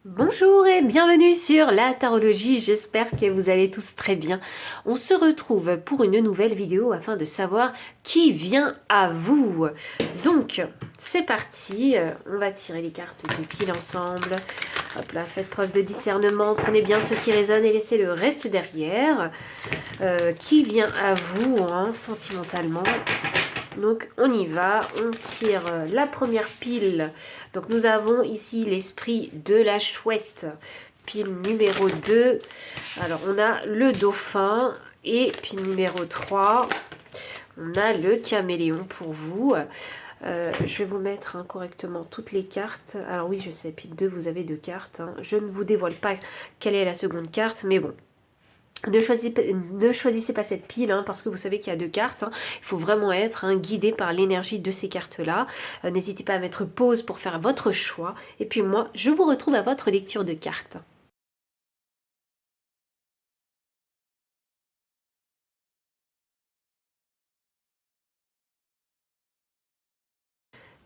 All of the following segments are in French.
Bonjour et bienvenue sur la tarologie, j'espère que vous allez tous très bien. On se retrouve pour une nouvelle vidéo afin de savoir qui vient à vous. Donc, c'est parti, on va tirer les cartes de pile ensemble. Hop là, faites preuve de discernement, prenez bien ce qui résonne et laissez le reste derrière. Qui vient à vous, hein, sentimentalement? Donc on y va, on tire la première pile. Donc nous avons ici l'esprit de la chouette, pile numéro 2. Alors on a le dauphin et pile numéro 3. On a le caméléon pour vous. Je vais vous mettre correctement toutes les cartes. Alors oui, je sais, pile 2, vous avez 2 cartes. Je ne vous dévoile pas quelle est la seconde carte, mais bon. Ne choisissez pas cette pile parce que vous savez qu'il y a 2 cartes. Il faut vraiment être guidé par l'énergie de ces cartes-là. N'hésitez pas à mettre pause pour faire votre choix. Et puis moi, je vous retrouve à votre lecture de cartes.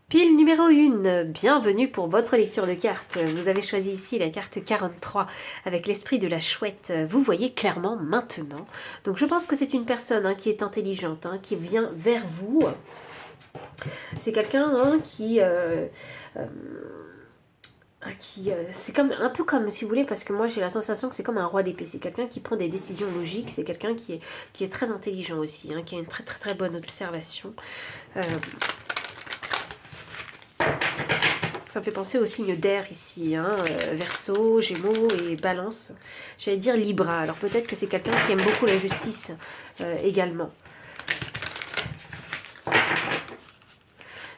Pile numéro 1, bienvenue pour votre lecture de cartes. Vous avez choisi ici la carte 43 avec l'esprit de la chouette. Vous voyez clairement maintenant. Donc je pense que c'est une personne qui est intelligente, qui vient vers vous. C'est quelqu'un c'est comme un peu comme, si vous voulez, parce que moi j'ai la sensation que c'est comme un roi d'épée. C'est quelqu'un qui prend des décisions logiques. C'est quelqu'un qui est très intelligent aussi, qui a une très très très bonne observation. Ça me fait penser au signe d'air ici, Verseau, Gémeaux et Balance. J'allais dire Libra. Alors peut-être que c'est quelqu'un qui aime beaucoup la justice également.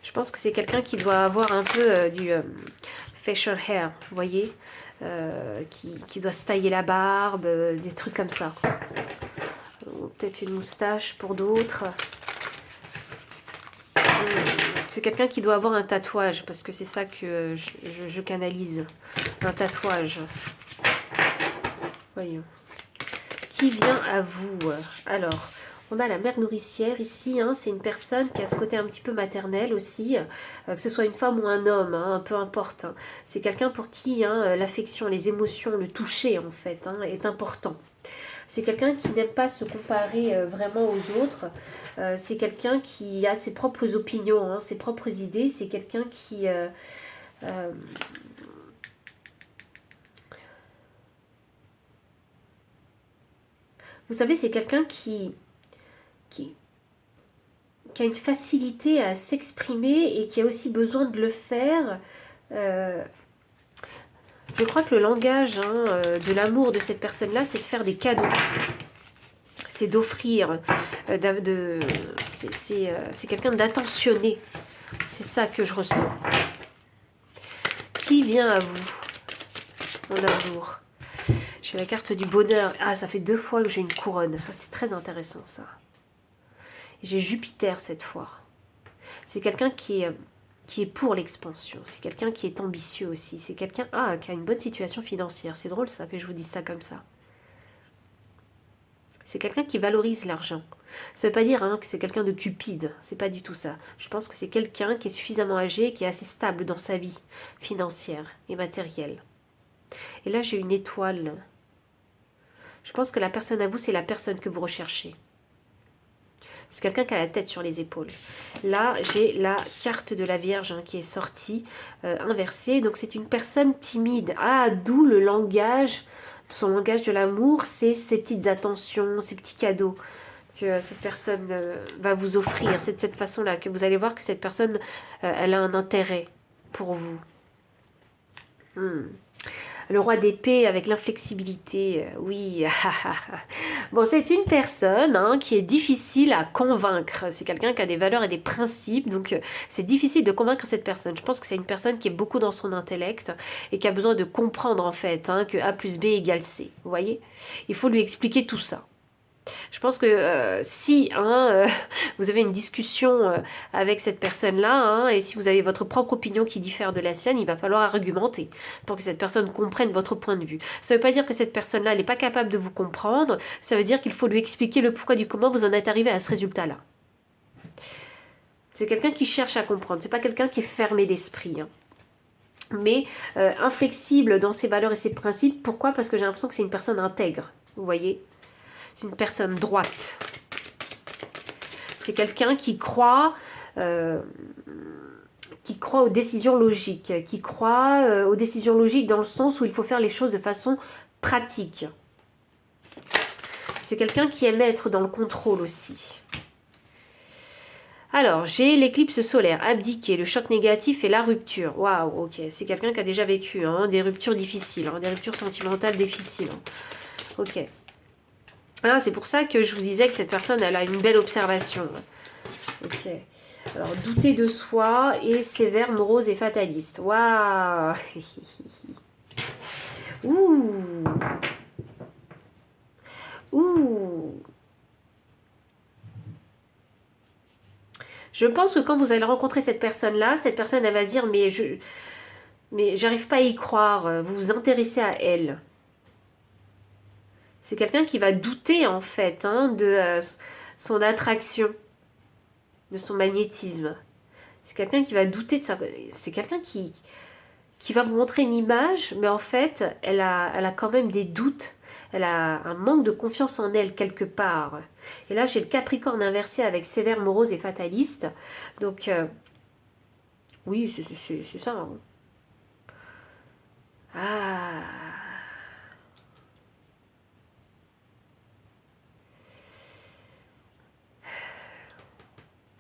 Je pense que c'est quelqu'un qui doit avoir un peu du facial hair, vous voyez, qui doit se tailler la barbe, des trucs comme ça. Peut-être une moustache pour d'autres. C'est quelqu'un qui doit avoir un tatouage, parce que c'est ça que je canalise. Un tatouage. Voyons. Qui vient à vous? Alors, on a la mère nourricière ici. C'est une personne qui a ce côté un petit peu maternel aussi. Que ce soit une femme ou un homme, peu importe. C'est quelqu'un pour qui l'affection, les émotions, le toucher en fait, est important. C'est quelqu'un qui n'aime pas se comparer vraiment aux autres. C'est quelqu'un qui a ses propres opinions, ses propres idées. C'est quelqu'un qui... vous savez, c'est quelqu'un qui a une facilité à s'exprimer et qui a aussi besoin de le faire. Je crois que le langage de l'amour de cette personne-là, c'est de faire des cadeaux. C'est d'offrir. C'est quelqu'un d'attentionné. C'est ça que je ressens. Qui vient à vous en amour? J'ai la carte du bonheur. Ah, ça fait 2 fois que j'ai une couronne. C'est très intéressant ça. J'ai Jupiter cette fois. C'est quelqu'un qui est pour l'expansion. C'est quelqu'un qui est ambitieux aussi. C'est quelqu'un qui a une bonne situation financière. C'est drôle ça que je vous dise ça comme ça. C'est quelqu'un qui valorise l'argent. Ça ne veut pas dire que c'est quelqu'un de cupide. C'est pas du tout ça. Je pense que c'est quelqu'un qui est suffisamment âgé, qui est assez stable dans sa vie financière et matérielle. Et là, j'ai une étoile. Je pense que la personne à vous, c'est la personne que vous recherchez. C'est quelqu'un qui a la tête sur les épaules. Là, j'ai la carte de la Vierge qui est sortie, inversée. Donc, c'est une personne timide. Ah, d'où le langage, son langage de l'amour, c'est ces petites attentions, ces petits cadeaux que cette personne va vous offrir. C'est de cette façon-là que vous allez voir que cette personne, elle a un intérêt pour vous. Le roi d'épée avec l'inflexibilité, oui. Bon, c'est une personne qui est difficile à convaincre. C'est quelqu'un qui a des valeurs et des principes, donc c'est difficile de convaincre cette personne. Je pense que c'est une personne qui est beaucoup dans son intellect et qui a besoin de comprendre en fait que A plus B égale C. Vous voyez? Il faut lui expliquer tout ça. Je pense que si vous avez une discussion avec cette personne-là, et si vous avez votre propre opinion qui diffère de la sienne, il va falloir argumenter pour que cette personne comprenne votre point de vue. Ça ne veut pas dire que cette personne-là n'est pas capable de vous comprendre, ça veut dire qu'il faut lui expliquer le pourquoi du comment vous en êtes arrivé à ce résultat-là. C'est quelqu'un qui cherche à comprendre, c'est pas quelqu'un qui est fermé d'esprit. mais inflexible dans ses valeurs et ses principes. Pourquoi? Parce que j'ai l'impression que c'est une personne intègre, vous voyez? C'est une personne droite. C'est quelqu'un qui croit aux décisions logiques, qui croit aux décisions logiques dans le sens où il faut faire les choses de façon pratique. C'est quelqu'un qui aime être dans le contrôle aussi. Alors, j'ai l'éclipse solaire, abdiquer, le choc négatif et la rupture. Waouh, ok. C'est quelqu'un qui a déjà vécu des ruptures difficiles, des ruptures sentimentales difficiles. Ok. Ah, c'est pour ça que je vous disais que cette personne, elle a une belle observation. Ok. Alors, douter de soi et sévère, morose et fataliste. Waouh. Ouh. Ouh. Je pense que quand vous allez rencontrer cette personne-là, cette personne, elle va se dire, mais j'arrive pas à y croire. Vous vous intéressez à elle. C'est quelqu'un qui va douter, en fait, de son attraction, de son magnétisme. C'est quelqu'un qui va douter de ça. C'est quelqu'un qui va vous montrer une image, mais en fait, elle a quand même des doutes. Elle a un manque de confiance en elle quelque part. Et là, j'ai le Capricorne inversé avec sévère, morose et fataliste. Donc, oui, c'est ça. Hein. Ah.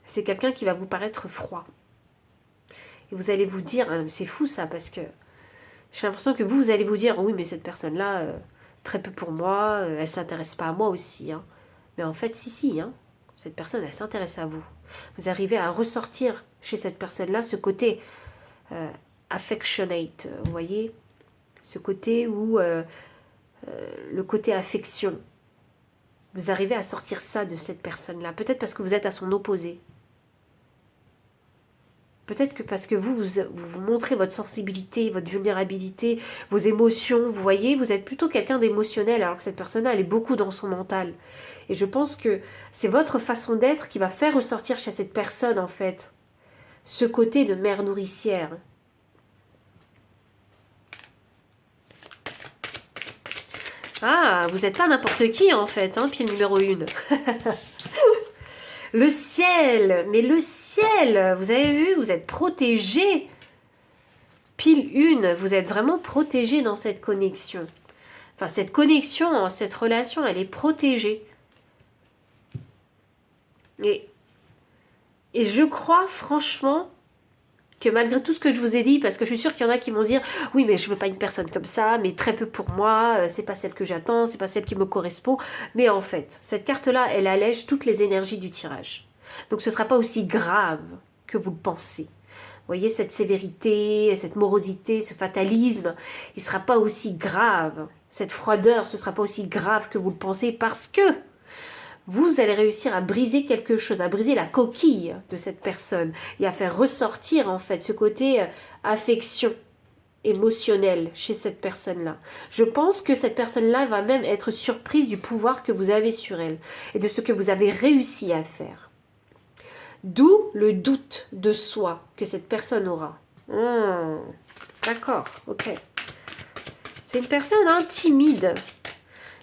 C'est quelqu'un qui va vous paraître froid. Et vous allez vous dire, c'est fou ça, parce que j'ai l'impression que vous allez vous dire, oui, mais cette personne-là, très peu pour moi, elle s'intéresse pas à moi aussi. Hein. Mais en fait, si, hein, cette personne, elle s'intéresse à vous. Vous arrivez à ressortir chez cette personne-là ce côté affectionate, vous voyez, ce côté où le côté affection. Vous arrivez à sortir ça de cette personne-là. Peut-être parce que vous êtes à son opposé. Peut-être que parce que vous montrez votre sensibilité, votre vulnérabilité, vos émotions, vous voyez, vous êtes plutôt quelqu'un d'émotionnel, alors que cette personne-là, elle est beaucoup dans son mental. Et je pense que c'est votre façon d'être qui va faire ressortir chez cette personne, en fait, ce côté de mère nourricière. Ah, vous n'êtes pas n'importe qui, en fait, pile numéro 1. Le ciel, mais le ciel, vous avez vu, vous êtes protégé. Pile 1, vous êtes vraiment protégé dans cette connexion. Enfin, cette connexion, cette relation, elle est protégée. Et je crois franchement que malgré tout ce que je vous ai dit, parce que je suis sûre qu'il y en a qui vont dire « Oui, mais je veux pas une personne comme ça, mais très peu pour moi, c'est pas celle que j'attends, c'est pas celle qui me correspond. » Mais en fait, cette carte-là, elle allège toutes les énergies du tirage. Donc ce sera pas aussi grave que vous le pensez. Vous voyez, cette sévérité, cette morosité, ce fatalisme, il sera pas aussi grave. Cette froideur, ce sera pas aussi grave que vous le pensez, parce que vous allez réussir à briser quelque chose, à briser la coquille de cette personne et à faire ressortir en fait ce côté affection émotionnelle chez cette personne-là. Je pense que cette personne-là va même être surprise du pouvoir que vous avez sur elle et de ce que vous avez réussi à faire. D'où le doute de soi que cette personne aura. D'accord, ok. C'est une personne timide.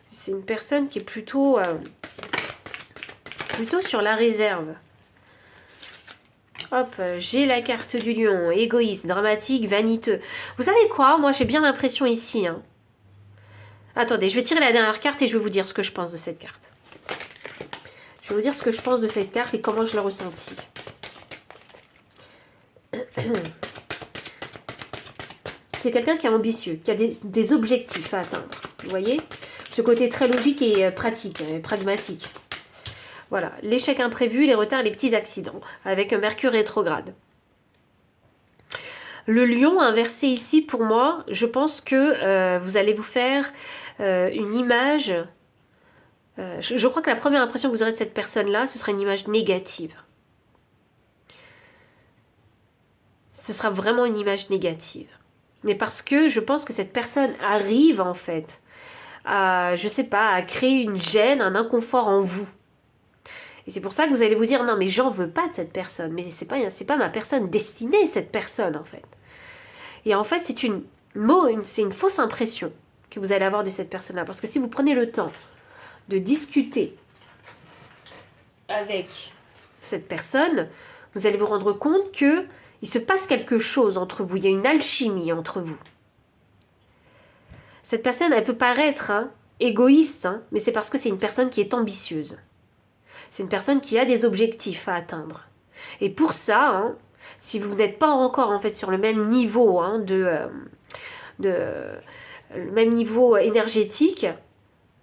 C'est une personne qui est plutôt sur la réserve. Hop, j'ai la carte du lion, égoïste, dramatique, vaniteux. Vous savez quoi? Moi, j'ai bien l'impression ici. Attendez, je vais tirer la dernière carte et je vais vous dire ce que je pense de cette carte. Je vais vous dire ce que je pense de cette carte et comment je l'ai ressentie. C'est quelqu'un qui est ambitieux, qui a des objectifs à atteindre. Vous voyez? Ce côté très logique et pratique, pragmatique. Voilà, l'échec imprévu, les retards, les petits accidents, avec un Mercure rétrograde. Le lion inversé ici, pour moi, je pense que vous allez vous faire une image. Je crois que la première impression que vous aurez de cette personne-là, ce sera une image négative. Ce sera vraiment une image négative. Mais parce que je pense que cette personne arrive, en fait, à, je sais pas, à créer une gêne, un inconfort en vous. Et c'est pour ça que vous allez vous dire, non mais j'en veux pas de cette personne, mais c'est pas ma personne destinée, cette personne en fait. Et en fait, c'est une fausse impression que vous allez avoir de cette personne-là. Parce que si vous prenez le temps de discuter avec cette personne, vous allez vous rendre compte que il se passe quelque chose entre vous. Il y a une alchimie entre vous. Cette personne, elle peut paraître égoïste, mais c'est parce que c'est une personne qui est ambitieuse. C'est une personne qui a des objectifs à atteindre. Et pour ça, si vous n'êtes pas encore en fait sur le même niveau le même niveau énergétique,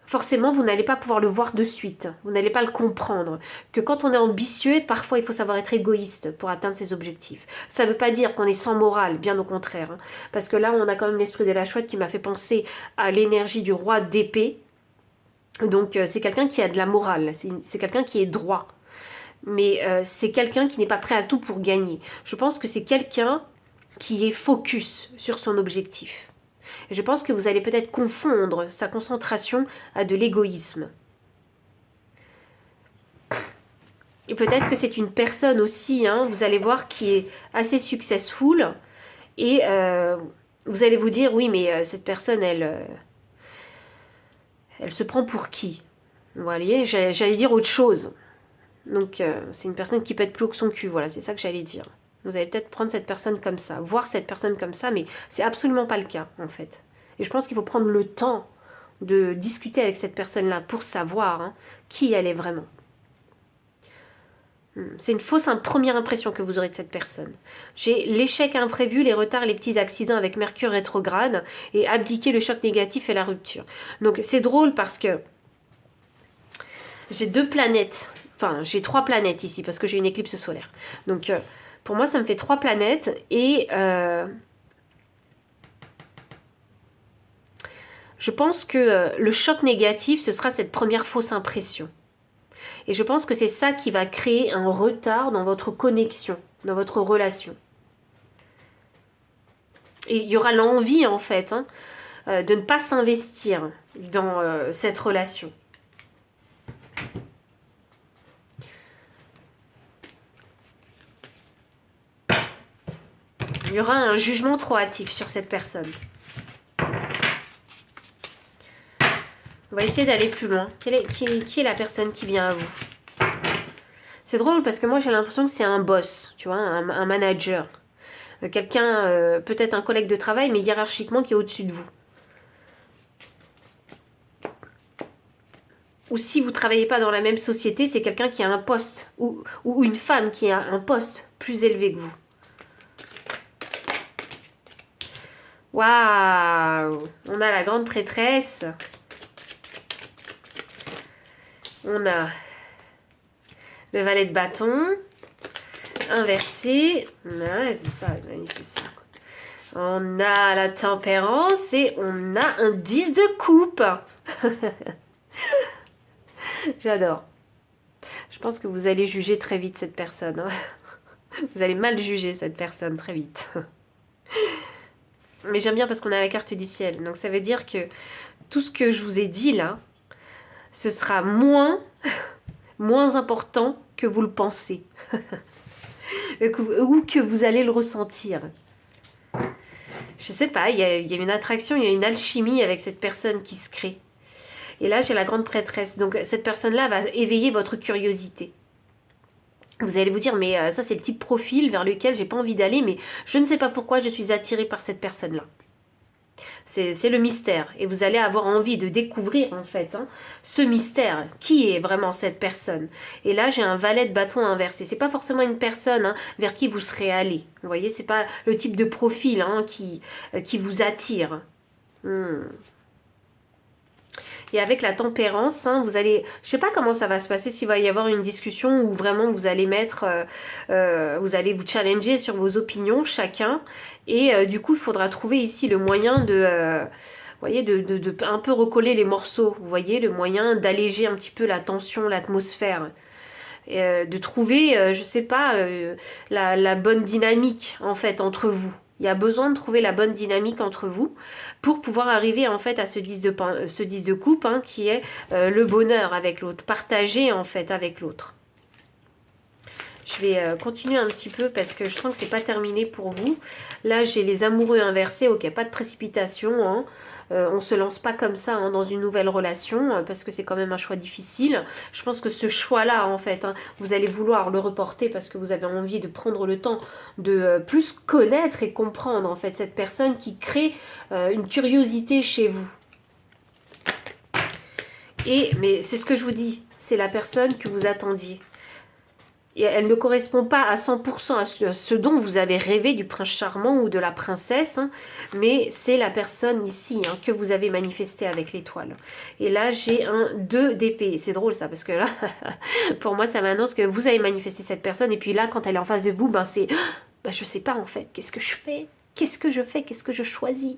forcément, vous n'allez pas pouvoir le voir de suite. Vous n'allez pas le comprendre. Que quand on est ambitieux, parfois, il faut savoir être égoïste pour atteindre ses objectifs. Ça ne veut pas dire qu'on est sans morale, bien au contraire. Parce que là, on a quand même l'esprit de la chouette qui m'a fait penser à l'énergie du roi d'épée. Donc, c'est quelqu'un qui a de la morale. C'est quelqu'un qui est droit. Mais c'est quelqu'un qui n'est pas prêt à tout pour gagner. Je pense que c'est quelqu'un qui est focus sur son objectif. Et je pense que vous allez peut-être confondre sa concentration à de l'égoïsme. Et peut-être que c'est une personne aussi, vous allez voir, qui est assez successful. Et vous allez vous dire, oui, mais cette personne, elle se prend pour qui? Vous voyez, j'allais dire autre chose. Donc, c'est une personne qui peut être plus haut que son cul. Voilà, c'est ça que j'allais dire. Vous allez peut-être prendre cette personne comme ça, voir cette personne comme ça, mais c'est absolument pas le cas, en fait. Et je pense qu'il faut prendre le temps de discuter avec cette personne-là pour savoir qui elle est vraiment. C'est une fausse première impression que vous aurez de cette personne. J'ai l'échec imprévu, les retards, les petits accidents avec Mercure rétrograde et abdiquer le choc négatif et la rupture. Donc c'est drôle parce que j'ai 2 planètes, enfin j'ai 3 planètes ici parce que j'ai une éclipse solaire. Donc pour moi ça me fait 3 planètes et je pense que le choc négatif ce sera cette première fausse impression. Et je pense que c'est ça qui va créer un retard dans votre connexion, dans votre relation. Et il y aura l'envie, en fait, de ne pas s'investir dans cette relation. Il y aura un jugement trop hâtif sur cette personne. On va essayer d'aller plus loin. Qui est la personne qui vient à vous? C'est drôle parce que moi j'ai l'impression que c'est un boss, tu vois, un manager. Quelqu'un, peut-être un collègue de travail, mais hiérarchiquement qui est au-dessus de vous. Ou si vous ne travaillez pas dans la même société, c'est quelqu'un qui a un poste, ou une femme qui a un poste plus élevé que vous. Waouh! On a la grande prêtresse. On a le valet de bâton, inversé. Ouais, c'est ça, c'est ça. On a la tempérance et on a un 10 de coupe. J'adore. Je pense que vous allez juger très vite cette personne. Vous allez mal juger cette personne très vite. Mais j'aime bien parce qu'on a la carte du ciel. Donc ça veut dire que tout ce que je vous ai dit là, ce sera moins important que vous le pensez. Ou que vous allez le ressentir. Je sais pas, il y a une attraction, il y a une alchimie avec cette personne qui se crée. Et là, j'ai la grande prêtresse. Donc cette personne-là va éveiller votre curiosité. Vous allez vous dire, mais ça c'est le type profil vers lequel j'ai pas envie d'aller, mais je ne sais pas pourquoi je suis attirée par cette personne-là. C'est le mystère. Et vous allez avoir envie de découvrir en fait ce mystère. Qui est vraiment cette personne? Et là, j'ai un valet de bâton inversé. C'est pas forcément une personne vers qui vous serez allé. Vous voyez, c'est pas le type de profil qui vous attire. Et avec la tempérance, vous allez... Je sais pas comment ça va se passer, s'il va y avoir une discussion où vraiment vous allez mettre... vous allez vous challenger sur vos opinions, chacun. Et du coup, il faudra trouver ici le moyen de... vous voyez, de un peu recoller les morceaux. Vous voyez, le moyen d'alléger un petit peu la tension, l'atmosphère. De trouver, je sais pas, la bonne dynamique, en fait, entre vous. Il y a besoin de trouver la bonne dynamique entre vous pour pouvoir arriver en fait à ce 10 de coupe qui est le bonheur avec l'autre, partager en fait avec l'autre. Je vais continuer un petit peu parce que je sens que c'est pas terminé pour vous. Là, j'ai les amoureux inversés. Ok, pas de précipitation. Hein. On se lance pas comme ça hein, dans une nouvelle relation parce que c'est quand même un choix difficile. Je pense que ce choix-là, en fait, hein, vous allez vouloir le reporter parce que vous avez envie de prendre le temps de plus connaître et comprendre en fait cette personne qui crée une curiosité chez vous. Mais c'est ce que je vous dis, c'est la personne que vous attendiez. Et elle ne correspond pas à 100% à ce dont vous avez rêvé du prince charmant ou de la princesse, hein, mais c'est la personne ici hein, que vous avez manifesté avec l'étoile. Et là, j'ai un 2 d'épée. C'est drôle ça, parce que là, pour moi, ça m'annonce que vous avez manifesté cette personne, et puis là, quand elle est en face de vous, ben c'est... Ben, je sais pas en fait, qu'est-ce que je fais? Qu'est-ce que je fais? Qu'est-ce que je choisis?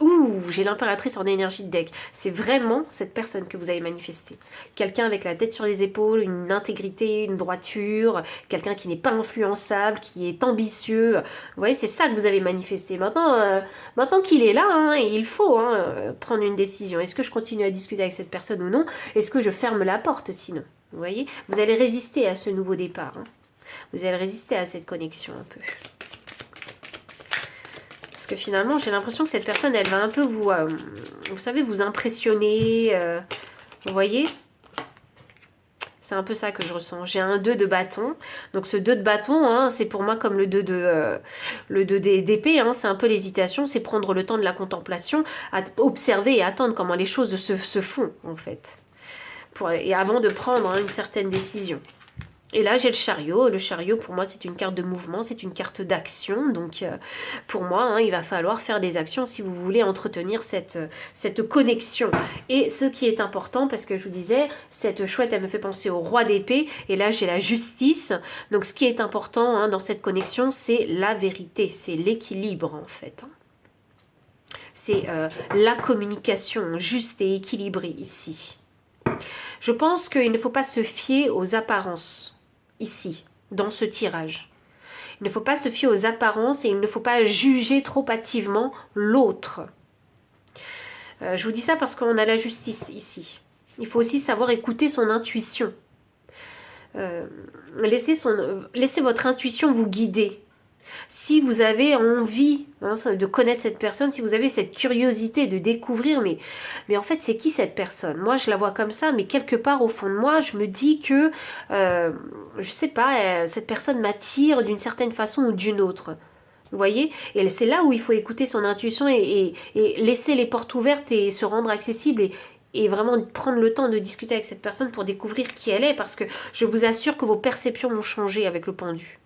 Ouh, j'ai l'impératrice en énergie de deck. C'est vraiment cette personne que vous avez manifestée. Quelqu'un avec la tête sur les épaules, une intégrité, une droiture, quelqu'un qui n'est pas influençable, qui est ambitieux. Vous voyez, c'est ça que vous avez manifesté. Maintenant qu'il est là, hein, et il faut prendre une décision. Est-ce que je continue à discuter avec cette personne ou non? Est-ce que je ferme la porte sinon? Vous voyez, vous allez résister à ce nouveau départ. Hein. Vous allez résister à cette connexion un peu. Parce que finalement, j'ai l'impression que cette personne, elle va un peu vous, vous savez, vous impressionner. Vous voyez? C'est un peu ça que je ressens. J'ai un 2 de bâton. Donc ce 2 de bâton, hein, c'est pour moi comme le 2 d'épée. Hein, c'est un peu l'hésitation. C'est prendre le temps de la contemplation, observer et attendre comment les choses se font, en fait. Et avant de prendre hein, une certaine décision. Et là, j'ai le chariot. Le chariot, pour moi, c'est une carte de mouvement, c'est une carte d'action. Donc, pour moi, hein, il va falloir faire des actions si vous voulez entretenir cette connexion. Et ce qui est important, parce que je vous disais, cette chouette, elle me fait penser au roi d'épée. Et là, j'ai la justice. Donc, ce qui est important hein, dans cette connexion, c'est la vérité. C'est l'équilibre, en fait. C'est la communication juste et équilibrée ici. Je pense qu'il ne faut pas se fier aux apparences. Ici, dans ce tirage. Il ne faut pas se fier aux apparences et il ne faut pas juger trop hâtivement l'autre. Je vous dis ça parce qu'on a la justice ici. Il faut aussi savoir écouter son intuition. Laissez votre intuition vous guider. Si vous avez envie hein, de connaître cette personne, si vous avez cette curiosité de découvrir, mais en fait c'est qui cette personne? Moi je la vois comme ça, mais quelque part au fond de moi je me dis que, je sais pas, cette personne m'attire d'une certaine façon ou d'une autre. Vous voyez? Et c'est là où il faut écouter son intuition et laisser les portes ouvertes et se rendre accessible et vraiment prendre le temps de discuter avec cette personne pour découvrir qui elle est, parce que je vous assure que vos perceptions vont changer avec le pendu.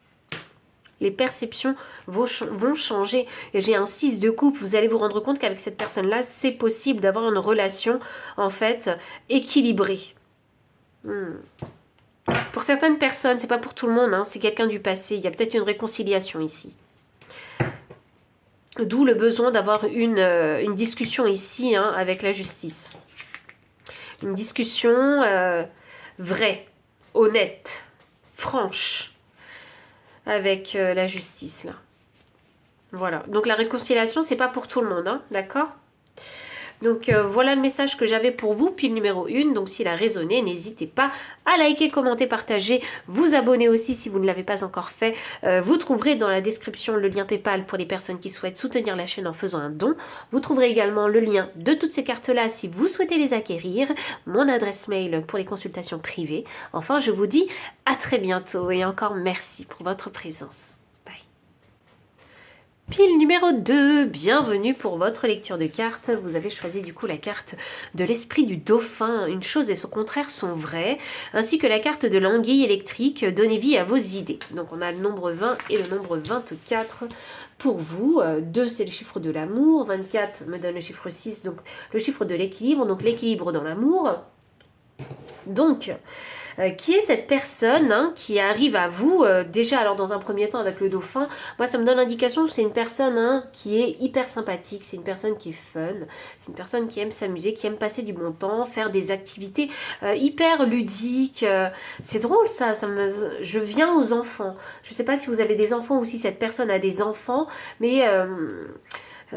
Les perceptions vont changer. Et j'ai un 6 de coupe. Vous allez vous rendre compte qu'avec cette personne-là, c'est possible d'avoir une relation, en fait, équilibrée. Pour certaines personnes, c'est pas pour tout le monde, hein, c'est quelqu'un du passé. Il y a peut-être une réconciliation ici. D'où le besoin d'avoir une discussion ici, hein, avec la justice. Une discussion vraie, honnête, franche. Avec la justice là. Voilà. Donc la réconciliation, c'est pas pour tout le monde, hein, d'accord? Donc voilà le message que j'avais pour vous, pile numéro 1. Donc s'il a résonné, n'hésitez pas à liker, commenter, partager, vous abonner aussi si vous ne l'avez pas encore fait. Vous trouverez dans la description le lien PayPal pour les personnes qui souhaitent soutenir la chaîne en faisant un don. Vous trouverez également le lien de toutes ces cartes-là si vous souhaitez les acquérir, mon adresse mail pour les consultations privées. Enfin, je vous dis à très bientôt et encore merci pour votre présence. Pile numéro 2, bienvenue pour votre lecture de cartes. Vous avez choisi du coup la carte de l'esprit du dauphin. Une chose et son contraire sont vraies, ainsi que la carte de l'anguille électrique. Donnez vie à vos idées. Donc on a le nombre 20 et le nombre 24 pour vous. 2 c'est le chiffre de l'amour, 24 me donne le chiffre 6, donc le chiffre de l'équilibre, donc l'équilibre dans l'amour. Donc, qui est cette personne hein, qui arrive à vous déjà alors dans un premier temps avec le dauphin, moi ça me donne l'indication que c'est une personne hein, qui est hyper sympathique, c'est une personne qui est fun, c'est une personne qui aime s'amuser, qui aime passer du bon temps, faire des activités hyper ludiques, c'est drôle ça, je viens aux enfants, je sais pas si vous avez des enfants ou si cette personne a des enfants, mais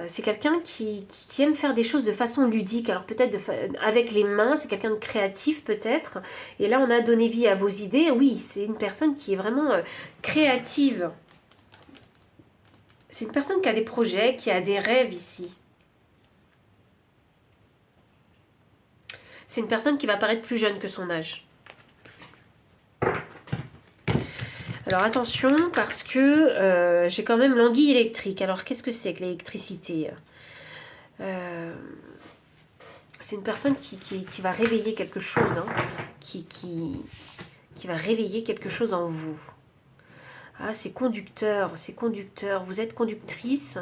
C'est quelqu'un qui aime faire des choses de façon ludique. Alors peut-être avec les mains, c'est quelqu'un de créatif peut-être. Et là, on a donné vie à vos idées. Oui, c'est une personne qui est vraiment créative. C'est une personne qui a des projets, qui a des rêves ici. C'est une personne qui va paraître plus jeune que son âge. Alors attention, parce que j'ai quand même l'anguille électrique. Alors qu'est-ce que c'est que l'électricité? C'est une personne qui va réveiller quelque chose, hein, qui va réveiller quelque chose en vous. Ah, c'est conducteur, c'est conducteur. Vous êtes conductrice.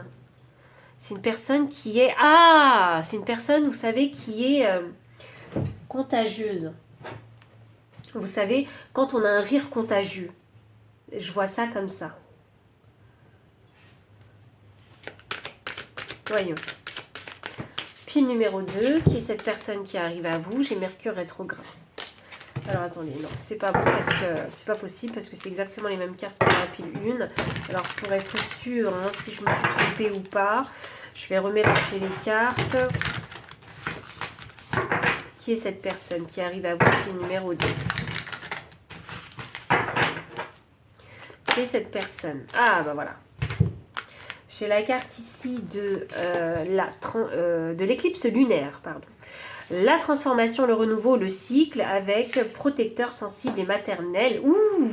C'est une personne qui est... Ah, c'est une personne, vous savez, qui est contagieuse. Vous savez, quand on a un rire contagieux. Je vois ça comme ça. Voyons. Pile numéro 2, qui est cette personne qui arrive à vous. J'ai Mercure rétrograde. Alors attendez, non, c'est pas bon parce que c'est pas possible parce que c'est exactement les mêmes cartes que la pile 1. Alors pour être sûr, hein, si je me suis trompée ou pas, je vais remélanger les cartes. Qui est cette personne qui arrive à vous, pile numéro 2? Qui est cette personne? Ah bah voilà. J'ai la carte ici de l'éclipse lunaire, pardon. La transformation, le renouveau, le cycle avec protecteur sensible et maternel. Ouh!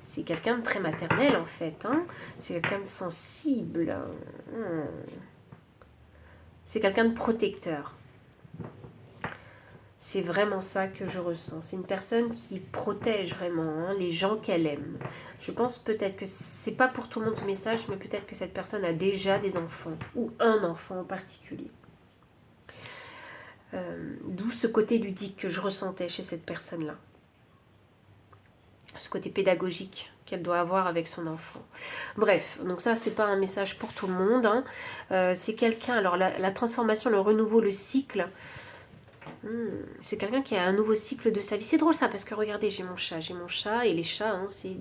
C'est quelqu'un de très maternel en fait. Hein, c'est quelqu'un de sensible. C'est quelqu'un de protecteur. C'est vraiment ça que je ressens. C'est une personne qui protège vraiment les gens qu'elle aime. Je pense peut-être que c'est pas pour tout le monde ce message, mais peut-être que cette personne a déjà des enfants, ou un enfant en particulier. D'où ce côté ludique que je ressentais chez cette personne-là. Ce côté pédagogique qu'elle doit avoir avec son enfant. Bref, donc ça, c'est pas un message pour tout le monde. Hein. C'est quelqu'un, alors la transformation, le renouveau, le cycle... c'est quelqu'un qui a un nouveau cycle de sa vie. C'est drôle ça, parce que regardez, j'ai mon chat, et les chats, hein, c'est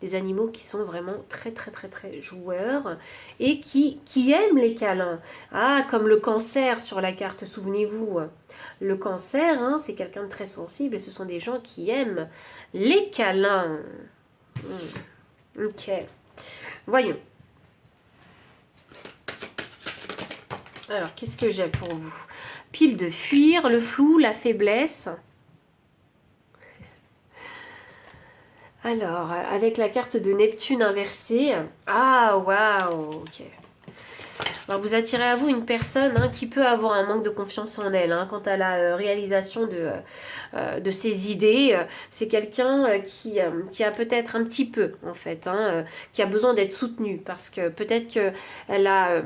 des animaux qui sont vraiment très très très très joueurs, et qui aiment les câlins. Ah, comme le cancer sur la carte, souvenez-vous. Le cancer, hein, c'est quelqu'un de très sensible, et ce sont des gens qui aiment les câlins. Ok. Voyons. Alors, qu'est-ce que j'ai pour vous? Pile de fuir, le flou, la faiblesse. Alors, avec la carte de Neptune inversée. Ah, waouh, ok. Alors, vous attirez à vous une personne hein, qui peut avoir un manque de confiance en elle. Hein, quant à la réalisation de ses idées, c'est quelqu'un qui a peut-être un petit peu, en fait, hein, qui a besoin d'être soutenu. Parce que peut-être qu'elle a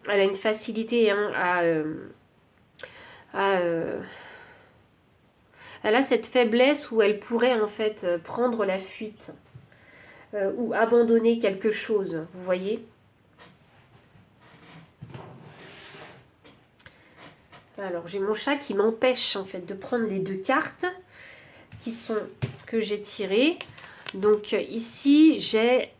une facilité hein, elle a cette faiblesse où elle pourrait en fait prendre la fuite ou abandonner quelque chose, vous voyez. Alors j'ai mon chat qui m'empêche en fait de prendre les deux cartes que j'ai tirées. Donc ici j'ai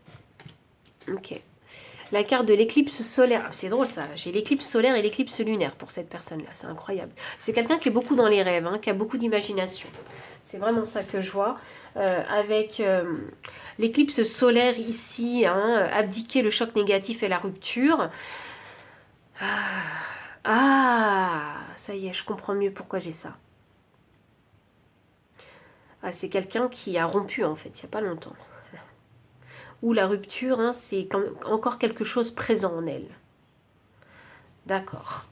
la carte de l'éclipse solaire. C'est drôle ça, j'ai l'éclipse solaire et l'éclipse lunaire pour cette personne-là, c'est incroyable. C'est quelqu'un qui est beaucoup dans les rêves, hein, qui a beaucoup d'imagination. C'est vraiment ça que je vois. Avec l'éclipse solaire ici, hein, abdiquer le choc négatif et la rupture. Ah, ça y est, je comprends mieux pourquoi j'ai ça. Ah, c'est quelqu'un qui a rompu en fait, il n'y a pas longtemps. Ou la rupture, hein, c'est encore quelque chose présent en elle. D'accord.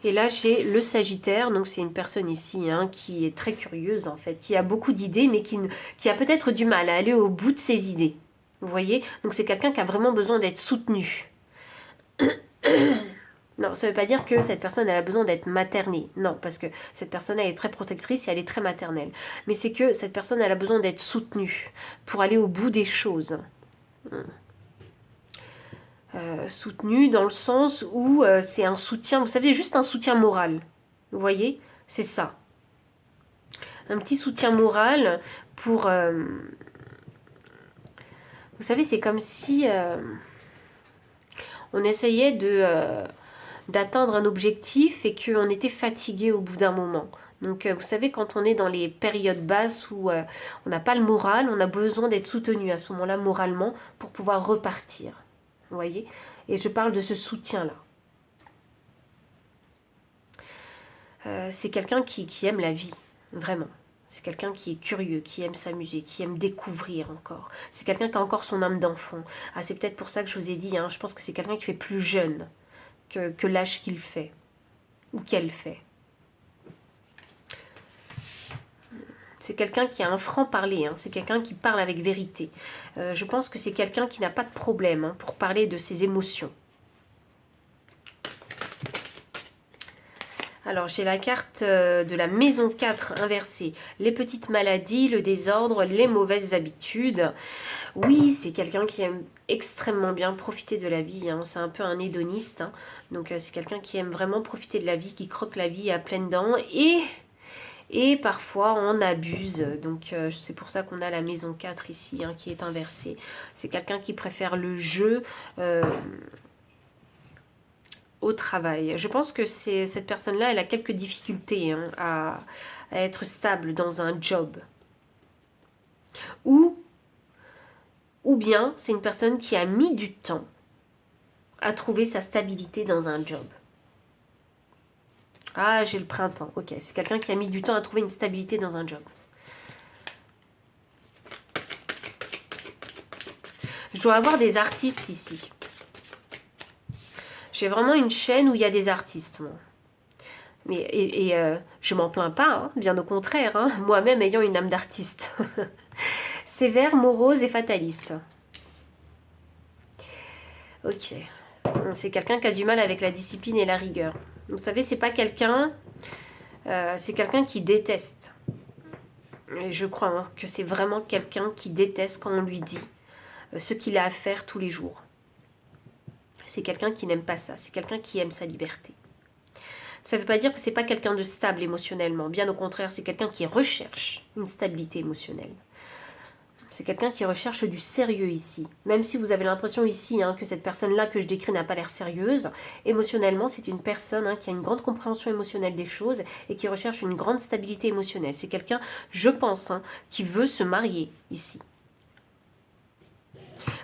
Et là, j'ai le Sagittaire, donc c'est une personne ici hein, qui est très curieuse en fait, qui a beaucoup d'idées, mais qui a peut-être du mal à aller au bout de ses idées. Vous voyez? Donc c'est quelqu'un qui a vraiment besoin d'être soutenu. Non, ça ne veut pas dire que cette personne elle a besoin d'être maternée. Non, parce que cette personne elle est très protectrice et elle est très maternelle. Mais c'est que cette personne elle a besoin d'être soutenue pour aller au bout des choses. Soutenue dans le sens où c'est un soutien, vous savez, juste un soutien moral. Vous voyez? C'est ça. Un petit soutien moral pour Vous savez, c'est comme si on essayait d'atteindre un objectif et qu'on était fatigué au bout d'un moment. Donc vous savez, quand on est dans les périodes basses où on n'a pas le moral, on a besoin d'être soutenu à ce moment-là moralement pour pouvoir repartir. Vous voyez? Et je parle de ce soutien-là. C'est quelqu'un qui aime la vie, vraiment. C'est quelqu'un qui est curieux, qui aime s'amuser, qui aime découvrir encore. C'est quelqu'un qui a encore son âme d'enfant. Ah, c'est peut-être pour ça que je vous ai dit, hein, je pense que c'est quelqu'un qui fait plus jeune que l'âge qu'il fait, ou qu'elle fait. C'est quelqu'un qui a un franc-parler, hein, c'est quelqu'un qui parle avec vérité. Je pense que c'est quelqu'un qui n'a pas de problème hein, pour parler de ses émotions. Alors, j'ai la carte de la maison 4 inversée. Les petites maladies, le désordre, les mauvaises habitudes. Oui, c'est quelqu'un qui aime extrêmement bien profiter de la vie. Hein. C'est un peu un hédoniste. Hein. Donc, c'est quelqu'un qui aime vraiment profiter de la vie, qui croque la vie à pleines dents. Et parfois, on abuse. Donc, c'est pour ça qu'on a la maison 4 ici, hein, qui est inversée. C'est quelqu'un qui préfère le jeu au travail. Je pense que cette personne-là, elle a quelques difficultés hein, à être stable dans un job. Ou bien, c'est une personne qui a mis du temps à trouver sa stabilité dans un job. Ah, j'ai le printemps. Ok, c'est quelqu'un qui a mis du temps à trouver une stabilité dans un job. Je dois avoir des artistes ici. J'ai vraiment une chaîne où il y a des artistes, moi. Mais, je m'en plains pas, hein, bien au contraire, hein, moi-même ayant une âme d'artiste. Sévère, morose et fataliste. Ok. C'est quelqu'un qui a du mal avec la discipline et la rigueur. Vous savez, c'est pas quelqu'un... c'est quelqu'un qui déteste. Et je crois hein, que c'est vraiment quelqu'un qui déteste quand on lui dit ce qu'il a à faire tous les jours. C'est quelqu'un qui n'aime pas ça. C'est quelqu'un qui aime sa liberté. Ça ne veut pas dire que c'est pas quelqu'un de stable émotionnellement. Bien au contraire, c'est quelqu'un qui recherche une stabilité émotionnelle. C'est quelqu'un qui recherche du sérieux ici. Même si vous avez l'impression ici hein, que cette personne-là que je décris n'a pas l'air sérieuse, émotionnellement, c'est une personne hein, qui a une grande compréhension émotionnelle des choses et qui recherche une grande stabilité émotionnelle. C'est quelqu'un, je pense, hein, qui veut se marier ici.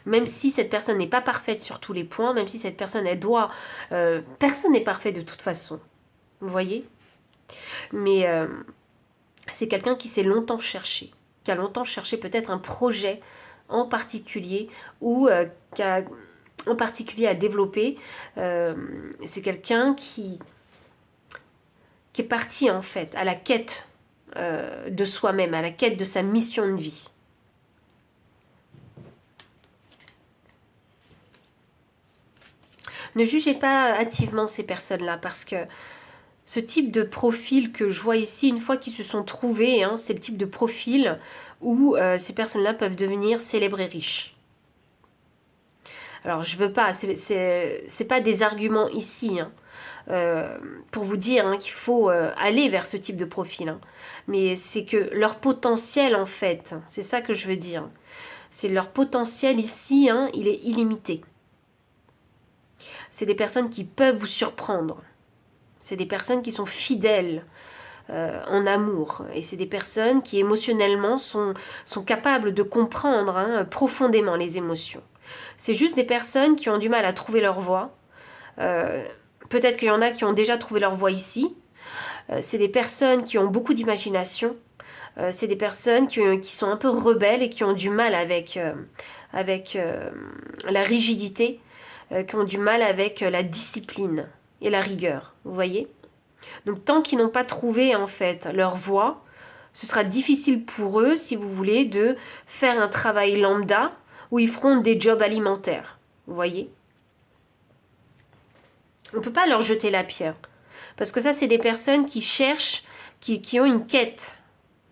Même si cette personne n'est pas parfaite sur tous les points, même si cette personne, elle doit... personne n'est parfait de toute façon. Vous voyez? Mais c'est quelqu'un qui s'est longtemps cherché. Qui a longtemps cherché peut-être un projet en particulier ou qui a en particulier à développer. C'est quelqu'un qui est parti en fait à la quête de soi-même, à la quête de sa mission de vie. Ne jugez pas hâtivement ces personnes-là parce que ce type de profil que je vois ici, une fois qu'ils se sont trouvés, hein, c'est le type de profil où ces personnes-là peuvent devenir célèbres et riches. Alors, je veux pas, c'est pas des arguments ici, hein, pour vous dire hein, qu'il faut aller vers ce type de profil. Hein. Mais c'est que leur potentiel, en fait, c'est ça que je veux dire. C'est leur potentiel ici, hein, il est illimité. C'est des personnes qui peuvent vous surprendre. C'est des personnes qui sont fidèles en amour. Et c'est des personnes qui émotionnellement sont capables de comprendre hein, profondément les émotions. C'est juste des personnes qui ont du mal à trouver leur voie. Peut-être qu'il y en a qui ont déjà trouvé leur voie ici. C'est des personnes qui ont beaucoup d'imagination. C'est des personnes qui sont un peu rebelles et qui ont du mal avec la rigidité, qui ont du mal avec la discipline et la rigueur, vous voyez? Donc tant qu'ils n'ont pas trouvé en fait leur voie, ce sera difficile pour eux, si vous voulez, de faire un travail lambda où ils feront des jobs alimentaires, vous voyez? On ne peut pas leur jeter la pierre, parce que ça c'est des personnes qui cherchent, qui ont une quête.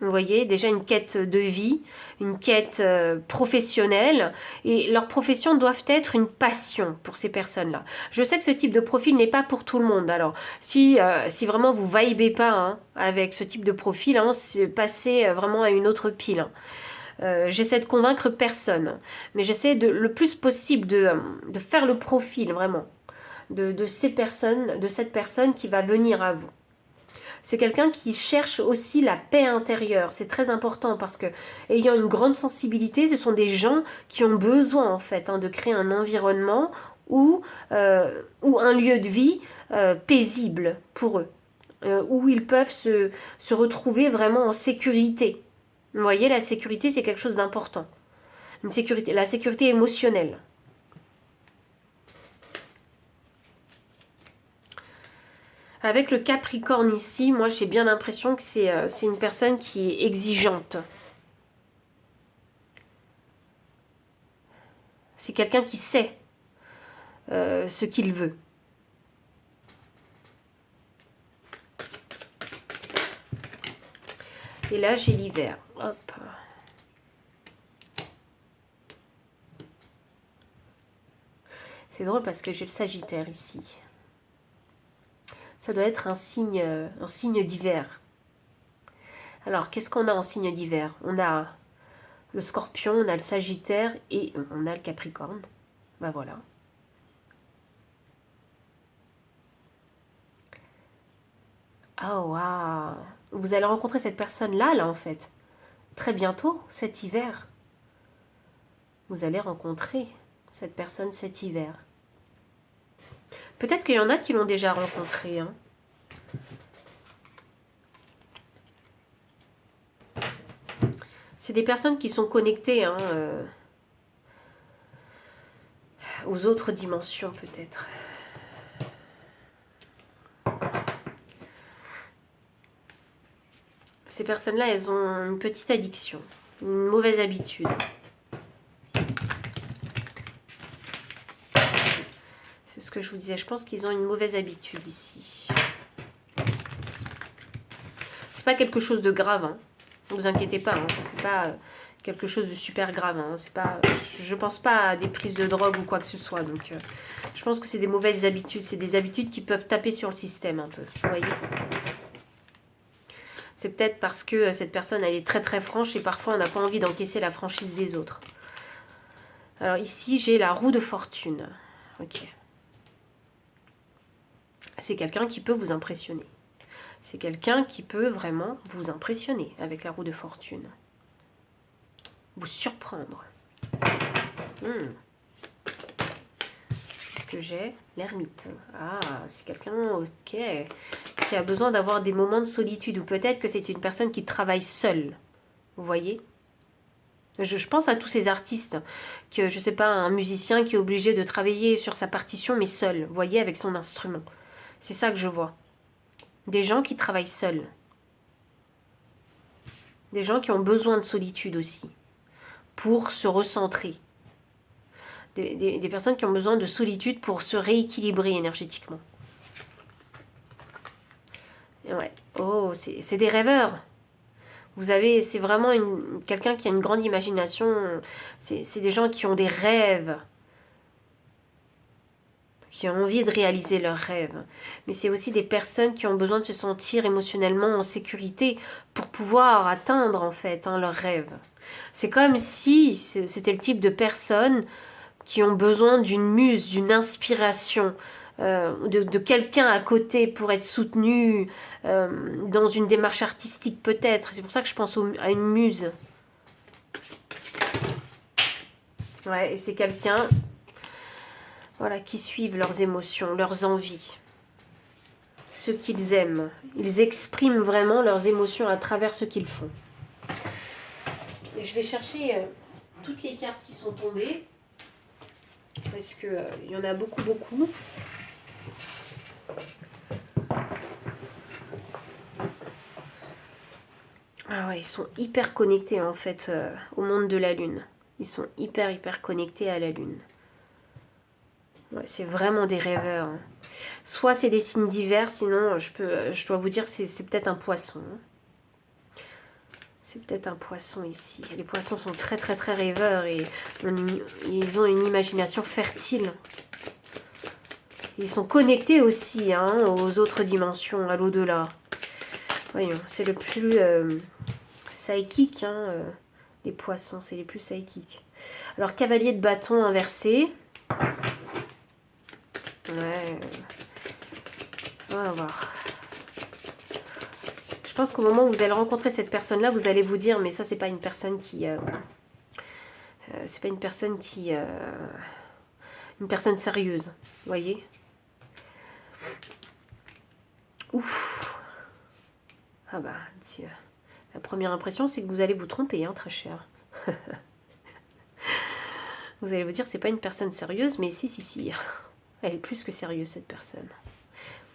Vous voyez, déjà une quête de vie, une quête professionnelle, et leurs professions doivent être une passion pour ces personnes-là. Je sais que ce type de profil n'est pas pour tout le monde, alors si vraiment vous vibez pas hein, avec ce type de profil, hein, passez vraiment à une autre pile. Hein. J'essaie de convaincre personne, mais j'essaie le plus possible de faire le profil vraiment de ces personnes, de cette personne qui va venir à vous. C'est quelqu'un qui cherche aussi la paix intérieure. C'est très important parce que, ayant une grande sensibilité, ce sont des gens qui ont besoin en fait de créer un environnement ou un lieu de vie paisible pour eux, où ils peuvent se retrouver vraiment en sécurité. Vous voyez, la sécurité, c'est quelque chose d'important. Une sécurité, la sécurité émotionnelle. Avec le Capricorne ici, moi j'ai bien l'impression que c'est une personne qui est exigeante. C'est quelqu'un qui sait ce qu'il veut. Et là j'ai l'hiver. Hop. C'est drôle parce que j'ai le Sagittaire ici. Ça doit être un signe d'hiver. Alors, qu'est-ce qu'on a en signe d'hiver? On a le Scorpion, on a le Sagittaire et on a le Capricorne. Ben voilà. Oh, waouh! Vous allez rencontrer cette personne-là, là, en fait. Très bientôt, cet hiver. Vous allez rencontrer cette personne cet hiver. Peut-être qu'il y en a qui l'ont déjà rencontré, hein. C'est des personnes qui sont connectées aux autres dimensions, peut-être. Ces personnes-là, elles ont une petite addiction, une mauvaise habitude. C'est ce que je vous disais, je pense qu'ils ont une mauvaise habitude ici. C'est pas quelque chose de grave, hein. Ne vous inquiétez pas, hein. C'est pas quelque chose de super grave, hein. C'est pas, je pense pas à des prises de drogue ou quoi que ce soit, donc je pense que c'est des mauvaises habitudes, c'est des habitudes qui peuvent taper sur le système un peu, vous voyez. C'est peut-être parce que cette personne, elle est très très franche et parfois on n'a pas envie d'encaisser la franchise des autres. Alors ici, j'ai la roue de fortune. Ok. C'est quelqu'un qui peut vous impressionner. C'est quelqu'un qui peut vraiment vous impressionner avec la roue de fortune. Vous surprendre. Qu'est-ce que j'ai? L'ermite. Ah, c'est quelqu'un, ok, qui a besoin d'avoir des moments de solitude. Ou peut-être que c'est une personne qui travaille seule. Vous voyez? Je pense à tous ces artistes, que je sais pas, un musicien qui est obligé de travailler sur sa partition, mais seul, vous voyez, avec son instrument. C'est ça que je vois. Des gens qui travaillent seuls. Des gens qui ont besoin de solitude aussi, pour se recentrer. Des personnes qui ont besoin de solitude pour se rééquilibrer énergétiquement. Ouais. Oh, c'est des rêveurs. Vous avez, c'est vraiment quelqu'un qui a une grande imagination. C'est des gens qui ont des rêves. Qui ont envie de réaliser leurs rêves. Mais c'est aussi des personnes qui ont besoin de se sentir émotionnellement en sécurité pour pouvoir atteindre en fait leurs rêves. C'est comme si c'était le type de personnes qui ont besoin d'une muse, d'une inspiration, de quelqu'un à côté pour être soutenu dans une démarche artistique peut-être. C'est pour ça que je pense à une muse. Ouais, et c'est quelqu'un, voilà, qui suivent leurs émotions, leurs envies, ce qu'ils aiment. Ils expriment vraiment leurs émotions à travers ce qu'ils font. Et je vais chercher toutes les cartes qui sont tombées, parce que il y en a beaucoup, beaucoup. Ah ouais, ils sont hyper connectés en fait au monde de la Lune. Ils sont hyper connectés à la Lune. Ouais, c'est vraiment des rêveurs, hein. Soit c'est des signes divers, sinon je dois vous dire que c'est peut-être un poisson. C'est peut-être un poisson ici. Les poissons sont très rêveurs et ils ont une imagination fertile. Ils sont connectés aussi aux autres dimensions, à l'au-delà. Voyons, c'est le plus psychique, Les poissons, c'est les plus psychiques. Alors, cavalier de bâton inversé. Ouais. On va voir. Je pense qu'au moment où vous allez rencontrer cette personne-là, vous allez vous dire, mais ça, c'est pas une personne qui... c'est pas une personne qui... une personne sérieuse, vous voyez. Ouf. Ah bah, tiens. La première impression, c'est que vous allez vous tromper, hein, très cher. Vous allez vous dire, c'est pas une personne sérieuse, mais si. Elle est plus que sérieuse, cette personne.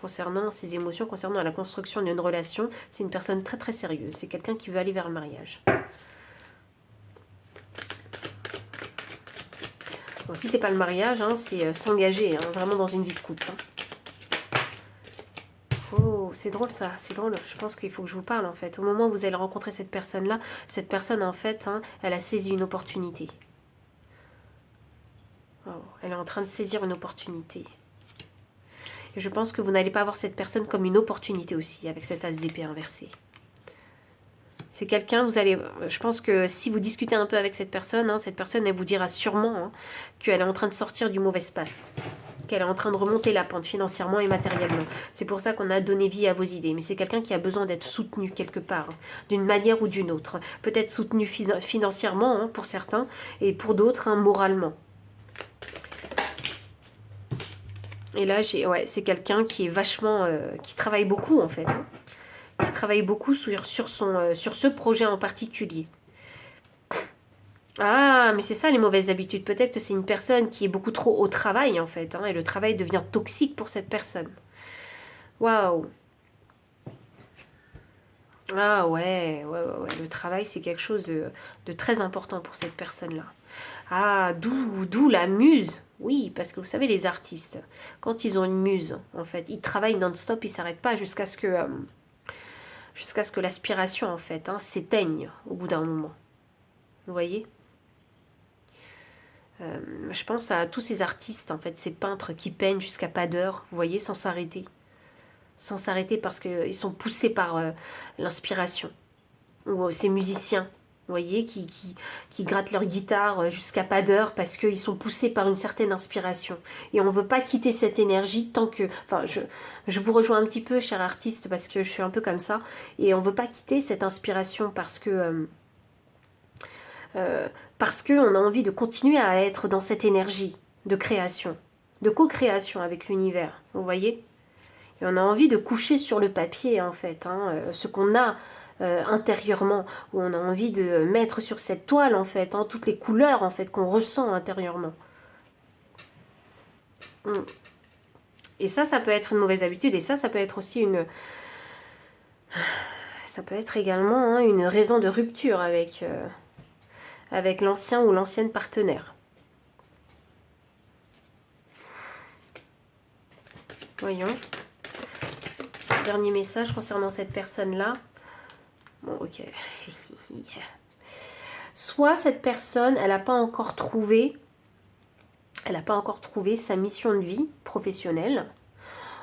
Concernant ses émotions, concernant la construction d'une relation, c'est une personne très très sérieuse. C'est quelqu'un qui veut aller vers le mariage. Bon, si c'est pas le mariage, hein, c'est s'engager, hein, vraiment dans une vie de couple. Hein. Oh, c'est drôle ça, c'est drôle. Je pense qu'il faut que je vous parle en fait. Au moment où vous allez rencontrer cette personne-là, cette personne en fait, hein, elle a saisi une opportunité. Oh, elle est en train de saisir une opportunité. Et je pense que vous n'allez pas voir cette personne comme une opportunité aussi, avec cet as d'épée inversé. C'est quelqu'un, vous allez... Je pense que si vous discutez un peu avec cette personne, elle vous dira sûrement hein, qu'elle est en train de sortir du mauvais espace. Qu'elle est en train de remonter la pente financièrement et matériellement. C'est pour ça qu'on a donné vie à vos idées. Mais c'est quelqu'un qui a besoin d'être soutenu quelque part, hein, d'une manière ou d'une autre. Peut-être soutenu financièrement hein, pour certains, et pour d'autres, hein, moralement. Et là, ouais, c'est quelqu'un qui est vachement... qui travaille beaucoup, en fait. Hein, qui travaille beaucoup sur ce projet en particulier. Ah, mais c'est ça les mauvaises habitudes. Peut-être que c'est une personne qui est beaucoup trop au travail, en fait. Hein, et le travail devient toxique pour cette personne. Waouh. Ah ouais. Le travail, c'est quelque chose de très important pour cette personne-là. Ah, d'où la muse. Oui, parce que vous savez, les artistes, quand ils ont une muse, en fait, ils travaillent non-stop, ils ne s'arrêtent pas jusqu'à ce que l'aspiration, en fait, hein, s'éteigne au bout d'un moment. Vous voyez je pense à tous ces artistes, en fait, ces peintres qui peignent jusqu'à pas d'heure, vous voyez, sans s'arrêter. Sans s'arrêter parce qu'ils sont poussés par l'inspiration. Ou ces musiciens, vous voyez, qui grattent leur guitare jusqu'à pas d'heure parce qu'ils sont poussés par une certaine inspiration. Et on ne veut pas quitter cette énergie tant que... Enfin, je vous rejoins un petit peu, cher artiste, parce que je suis un peu comme ça. Et on ne veut pas quitter cette inspiration parce que... parce qu'on a envie de continuer à être dans cette énergie de création, de co-création avec l'univers, vous voyez. Et on a envie de coucher sur le papier, en fait, hein, ce qu'on a intérieurement, où on a envie de mettre sur cette toile, en fait, hein, toutes les couleurs, en fait, qu'on ressent intérieurement. Et ça peut être une mauvaise habitude, et ça peut être aussi une... Ça peut être également hein, une raison de rupture avec l'ancien ou l'ancienne partenaire. Voyons. Dernier message concernant cette personne-là. Bon, ok. Soit cette personne, elle n'a pas encore trouvé sa mission de vie professionnelle,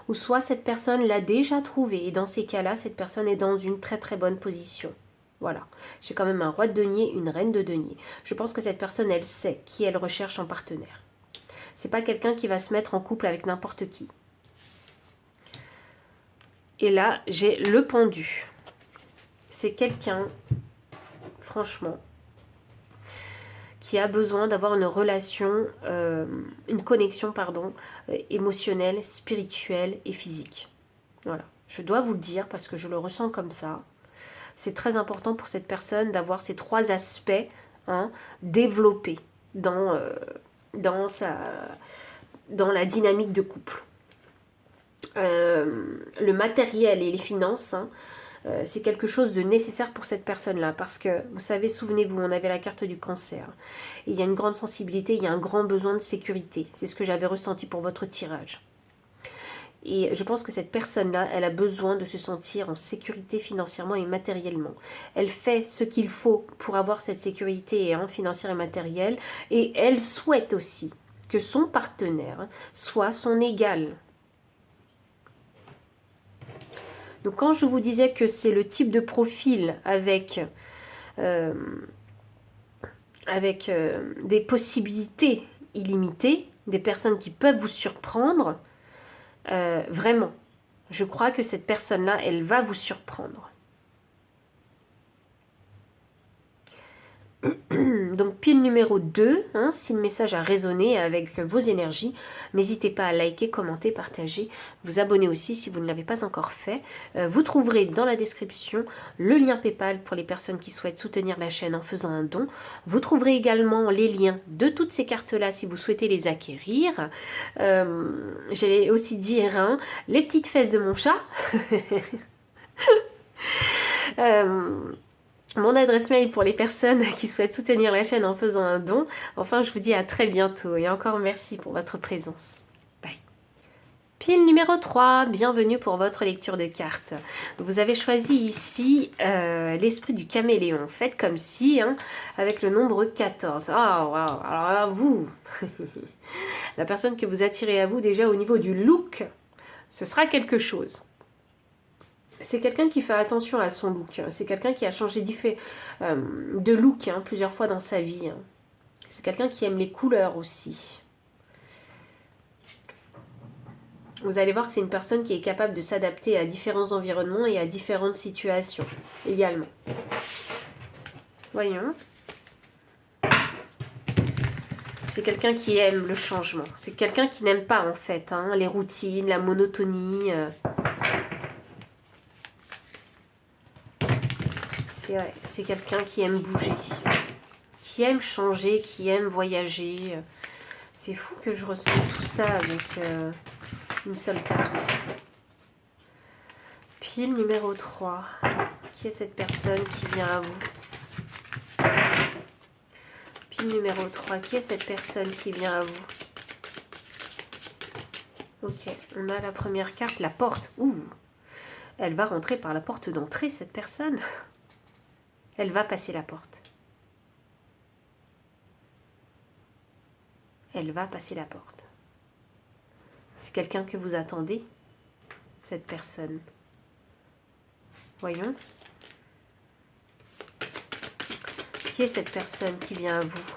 ou soit cette personne l'a déjà trouvée. Et dans ces cas-là, cette personne est dans une très très bonne position. Voilà. J'ai quand même un roi de denier, une reine de denier. Je pense que cette personne, elle sait qui elle recherche en partenaire. C'est pas quelqu'un qui va se mettre en couple avec n'importe qui. Et là, j'ai le pendu. C'est quelqu'un, franchement, qui a besoin d'avoir une relation, une connexion, pardon, émotionnelle, spirituelle et physique. Voilà. Je dois vous le dire parce que je le ressens comme ça. C'est très important pour cette personne d'avoir ces trois aspects hein, développés dans la dynamique de couple. Le matériel et les finances, hein, c'est quelque chose de nécessaire pour cette personne-là. Parce que, vous savez, souvenez-vous, on avait la carte du cancer. Et il y a une grande sensibilité, il y a un grand besoin de sécurité. C'est ce que j'avais ressenti pour votre tirage. Et je pense que cette personne-là, elle a besoin de se sentir en sécurité financièrement et matériellement. Elle fait ce qu'il faut pour avoir cette sécurité hein, financière et matérielle. Et elle souhaite aussi que son partenaire soit son égal. Donc quand je vous disais que c'est le type de profil avec avec des possibilités illimitées, des personnes qui peuvent vous surprendre. Vraiment, je crois que cette personne-là, elle va vous surprendre. Donc pile numéro 2, hein, si le message a résonné avec vos énergies, n'hésitez pas à liker, commenter, partager, vous abonner aussi si vous ne l'avez pas encore fait. Vous trouverez dans la description le lien PayPal pour les personnes qui souhaitent soutenir la chaîne en faisant un don. Vous trouverez également les liens de toutes ces cartes-là si vous souhaitez les acquérir. J'allais aussi dire hein, les petites fesses de mon chat. Mon adresse mail pour les personnes qui souhaitent soutenir la chaîne en faisant un don. Enfin, je vous dis à très bientôt et encore merci pour votre présence. Bye. Pile numéro 3, bienvenue pour votre lecture de cartes. Vous avez choisi ici l'esprit du caméléon. Faites comme si, hein, avec le nombre 14. Oh, wow. Alors là, vous, la personne que vous attirez à vous déjà au niveau du look, ce sera quelque chose. C'est quelqu'un qui fait attention à son look. C'est quelqu'un qui a changé de look hein, plusieurs fois dans sa vie. C'est quelqu'un qui aime les couleurs aussi. Vous allez voir que c'est une personne qui est capable de s'adapter à différents environnements et à différentes situations également. Voyons. C'est quelqu'un qui aime le changement. C'est quelqu'un qui n'aime pas en fait hein, les routines, la monotonie. C'est quelqu'un qui aime bouger, qui aime changer, qui aime voyager. C'est fou que je ressens tout ça avec une seule carte. Pile numéro 3. Qui est cette personne qui vient à vous? Pile numéro 3. Qui est cette personne qui vient à vous? Ok, on a la première carte, la porte. Ouh, elle va rentrer par la porte d'entrée, cette personne. Elle va passer la porte. Elle va passer la porte. C'est quelqu'un que vous attendez, cette personne. Voyons. Qui est cette personne qui vient à vous?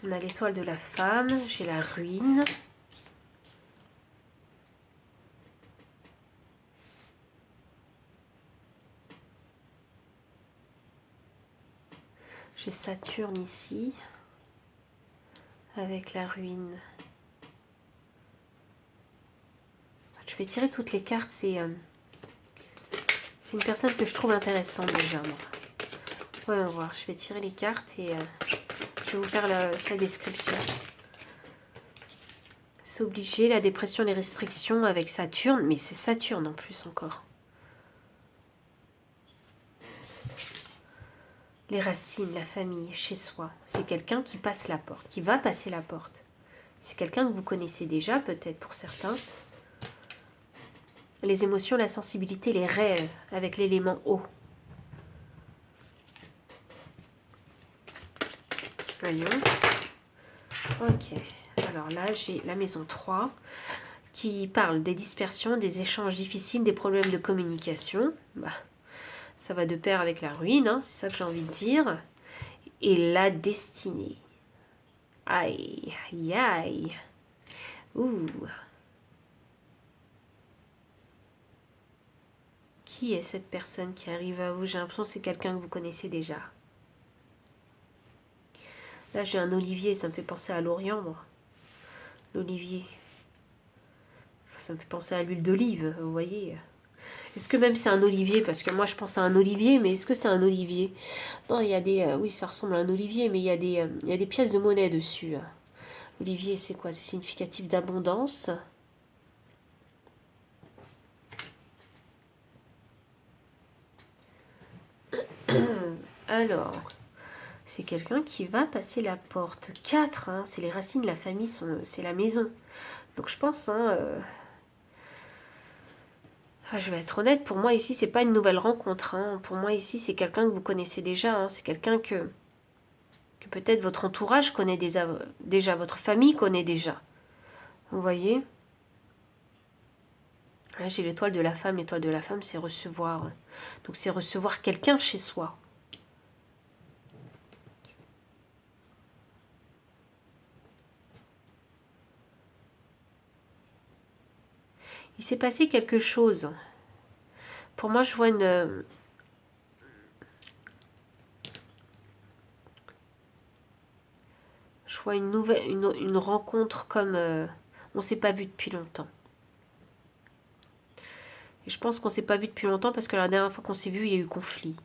On a l'étoile de la femme, j'ai la ruine. J'ai Saturne ici, avec la ruine. Je vais tirer toutes les cartes, c'est une personne que je trouve intéressante déjà, moi. Voyons voir, je vais tirer les cartes et je vais vous faire sa description. C'est obligé, la dépression, les restrictions avec Saturne, mais c'est Saturne en plus encore. Les racines, la famille, chez soi. C'est quelqu'un qui passe la porte, qui va passer la porte. C'est quelqu'un que vous connaissez déjà, peut-être pour certains. Les émotions, la sensibilité, les rêves, avec l'élément eau. Voyons. Ok. Alors là, j'ai la maison 3 qui parle des dispersions, des échanges difficiles, des problèmes de communication. Bah, ça va de pair avec la ruine, hein, c'est ça que j'ai envie de dire. Et la destinée. Aïe, aïe, aïe. Ouh. Qui est cette personne qui arrive à vous? J'ai l'impression que c'est quelqu'un que vous connaissez déjà. Là, j'ai un olivier, ça me fait penser à l'Orient, moi. L'olivier. Ça me fait penser à l'huile d'olive, vous voyez. Est-ce que même c'est un olivier? Parce que moi, je pense à un olivier, mais est-ce que c'est un olivier? Non, il y a des... oui, ça ressemble à un olivier, mais il y a des pièces de monnaie dessus. Olivier, c'est quoi? C'est significatif d'abondance. Alors, c'est quelqu'un qui va passer la porte. 4, hein, c'est les racines, la famille, c'est la maison. Donc je pense, hein, je vais être honnête, pour moi ici, c'est pas une nouvelle rencontre. Hein. Pour moi ici, c'est quelqu'un que vous connaissez déjà. Hein. C'est quelqu'un que peut-être votre entourage connaît déjà, votre famille connaît déjà. Vous voyez? Là, j'ai l'étoile de la femme. L'étoile de la femme, c'est recevoir. Donc, c'est recevoir quelqu'un chez soi. Il s'est passé quelque chose. Pour moi, je vois une rencontre comme on ne s'est pas vu depuis longtemps. Et je pense qu'on ne s'est pas vu depuis longtemps parce que la dernière fois qu'on s'est vu, il y a eu conflit.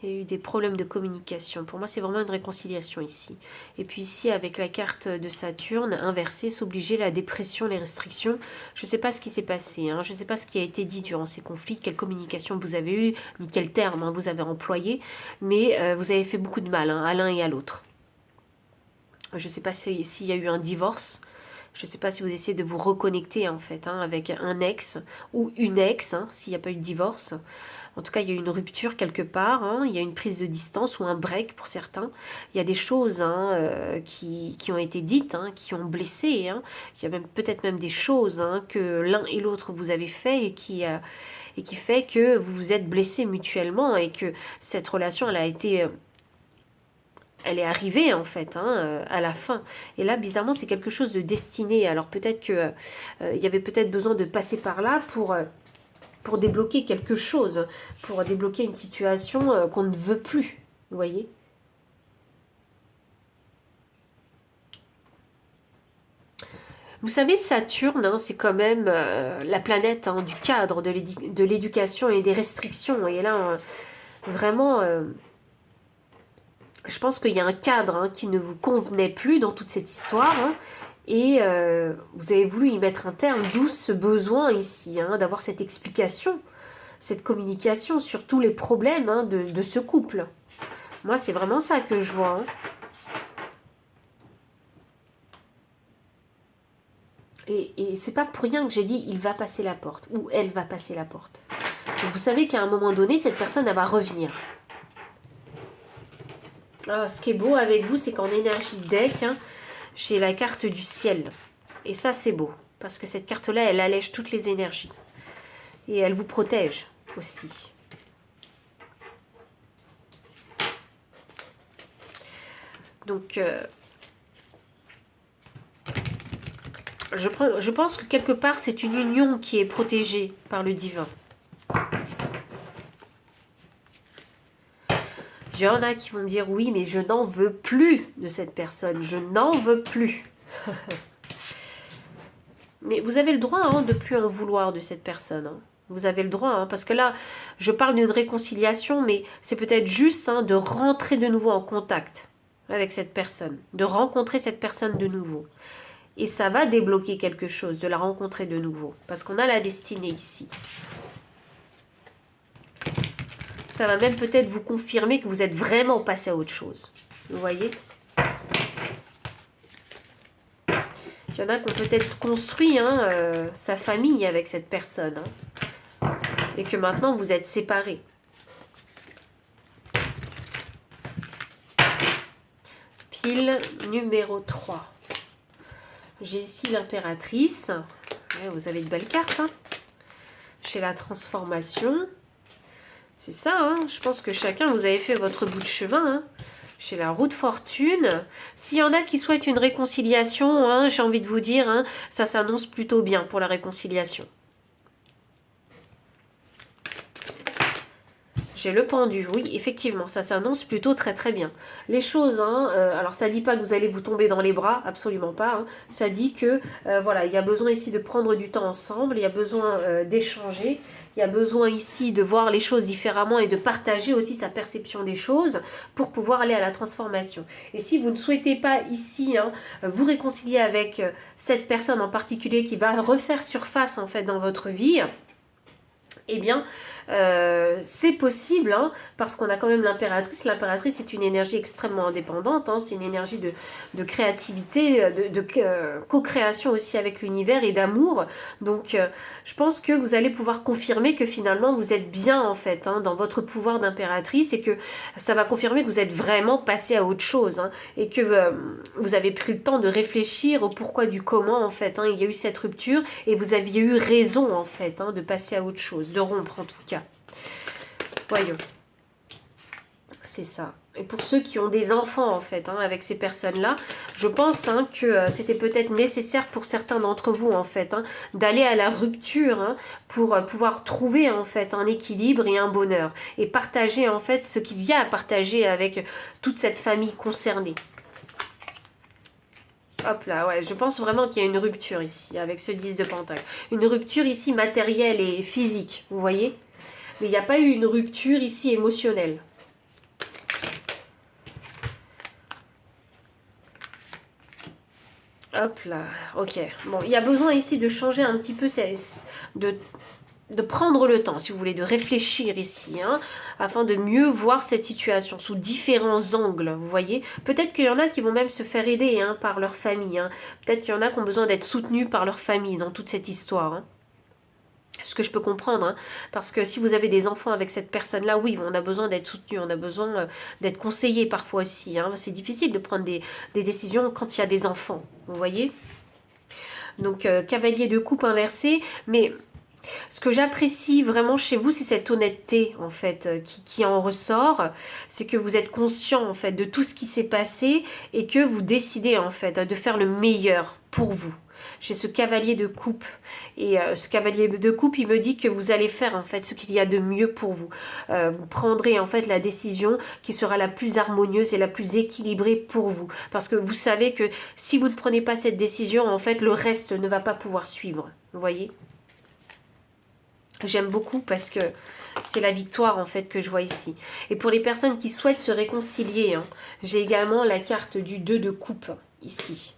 Il y a eu des problèmes de communication. Pour moi, c'est vraiment une réconciliation ici. Et puis ici, avec la carte de Saturne inversée, s'obliger, la dépression, les restrictions. Je ne sais pas ce qui s'est passé. Hein. Je ne sais pas ce qui a été dit durant ces conflits, quelle communication vous avez eue, ni quel terme vous avez employé. Mais vous avez fait beaucoup de mal à l'un et à l'autre. Je ne sais pas s'il y a eu un divorce. Je ne sais pas si vous essayez de vous reconnecter en fait avec un ex ou une ex, s'il n'y a pas eu de divorce. En tout cas, il y a eu une rupture quelque part, il y a une prise de distance ou un break pour certains. Il y a des choses qui ont été dites, qui ont blessé. Il y a même peut-être même des choses que l'un et l'autre vous avez fait et qui fait que vous vous êtes blessés mutuellement et que cette relation, elle est arrivée en fait à la fin. Et là, bizarrement, c'est quelque chose de destiné. Alors peut-être que il y avait peut-être besoin de passer par là pour débloquer quelque chose, pour débloquer une situation qu'on ne veut plus. Vous voyez ? Vous savez, Saturne, c'est quand même la planète du cadre, de l'éducation et des restrictions. Et là, vraiment... je pense qu'il y a un cadre qui ne vous convenait plus dans toute cette histoire. Et vous avez voulu y mettre un terme, d'où ce besoin ici, d'avoir cette explication, cette communication sur tous les problèmes de ce couple. Moi, c'est vraiment ça que je vois. Et c'est pas pour rien que j'ai dit il va passer la porte, ou elle va passer la porte. Donc vous savez qu'à un moment donné, cette personne, elle va revenir. Alors, ce qui est beau avec vous, c'est qu'en énergie deck, j'ai la carte du ciel. Et ça, c'est beau. Parce que cette carte-là, elle allège toutes les énergies. Et elle vous protège aussi. Donc, je pense que quelque part, c'est une union qui est protégée par le divin. Il y en a qui vont me dire, oui, mais je n'en veux plus de cette personne. Je n'en veux plus. Mais vous avez le droit de ne plus en vouloir de cette personne. Vous avez le droit, parce que là, je parle d'une réconciliation, mais c'est peut-être juste de rentrer de nouveau en contact avec cette personne, de rencontrer cette personne de nouveau. Et ça va débloquer quelque chose, de la rencontrer de nouveau, parce qu'on a la destinée ici. Ça va même peut-être vous confirmer que vous êtes vraiment passé à autre chose. Vous voyez ? Il y en a qui ont peut-être construit sa famille avec cette personne. Et que maintenant, vous êtes séparés. Pile numéro 3. J'ai ici l'impératrice. Ouais, vous avez de belles cartes. J'ai la transformation. C'est ça, je pense que chacun, vous avez fait votre bout de chemin. Chez la roue de fortune. S'il y en a qui souhaitent une réconciliation, j'ai envie de vous dire, ça s'annonce plutôt bien pour la réconciliation. J'ai le pendu, oui, effectivement, ça s'annonce plutôt très très bien. Les choses, alors ça ne dit pas que vous allez vous tomber dans les bras, absolument pas. Ça dit que, voilà, il y a besoin ici de prendre du temps ensemble, il y a besoin d'échanger. Il y a besoin ici de voir les choses différemment et de partager aussi sa perception des choses pour pouvoir aller à la transformation. Et si vous ne souhaitez pas ici vous réconcilier avec cette personne en particulier qui va refaire surface en fait dans votre vie, eh bien, c'est possible, hein, parce qu'on a quand même l'impératrice. L'impératrice est une énergie extrêmement indépendante, hein, c'est une énergie de créativité, co-création aussi avec l'univers et d'amour. Donc, je pense que vous allez pouvoir confirmer que finalement, vous êtes bien, en fait, hein, dans votre pouvoir d'impératrice, et que ça va confirmer que vous êtes vraiment passé à autre chose, hein, et que vous avez pris le temps de réfléchir au pourquoi du comment, en fait, hein, il y a eu cette rupture, et vous aviez eu raison, en fait, hein, de passer à autre chose, de rompre, en tout cas. Voyons. C'est ça. Et pour ceux qui ont des enfants, en fait, hein, avec ces personnes-là, je pense, hein, que c'était peut-être nécessaire pour certains d'entre vous, en fait, hein, d'aller à la rupture, hein, pour pouvoir trouver, en fait, un équilibre et un bonheur. Et partager, en fait, ce qu'il y a à partager avec toute cette famille concernée. Hop là, ouais, je pense vraiment qu'il y a une rupture ici, avec ce 10 de Pentacle. Une rupture ici matérielle et physique, vous voyez? Mais il n'y a pas eu une rupture ici émotionnelle. Hop là, ok. Bon, il y a besoin ici de changer un petit peu, de prendre le temps, si vous voulez, de réfléchir ici, hein, afin de mieux voir cette situation sous différents angles, vous voyez. Peut-être qu'il y en a qui vont même se faire aider, hein, par leur famille, hein. Peut-être qu'il y en a qui ont besoin d'être soutenus par leur famille dans toute cette histoire, hein. Ce que je peux comprendre, hein, parce que si vous avez des enfants avec cette personne-là, oui, on a besoin d'être soutenu, on a besoin d'être conseillé parfois aussi, hein. C'est difficile de prendre des décisions quand il y a des enfants, vous voyez. Donc, cavalier de coupe inversé, mais ce que j'apprécie vraiment chez vous, c'est cette honnêteté, en fait, qui en ressort. C'est que vous êtes conscient, en fait, de tout ce qui s'est passé et que vous décidez, en fait, de faire le meilleur pour vous. J'ai ce cavalier de coupe. Et ce cavalier de coupe, il me dit que vous allez faire, en fait, ce qu'il y a de mieux pour vous. Vous prendrez, en fait, la décision qui sera la plus harmonieuse et la plus équilibrée pour vous. Parce que vous savez que si vous ne prenez pas cette décision, en fait, le reste ne va pas pouvoir suivre. Vous voyez ? J'aime beaucoup parce que c'est la victoire, en fait, que je vois ici. Et pour les personnes qui souhaitent se réconcilier, hein, j'ai également la carte du 2 de coupe, ici.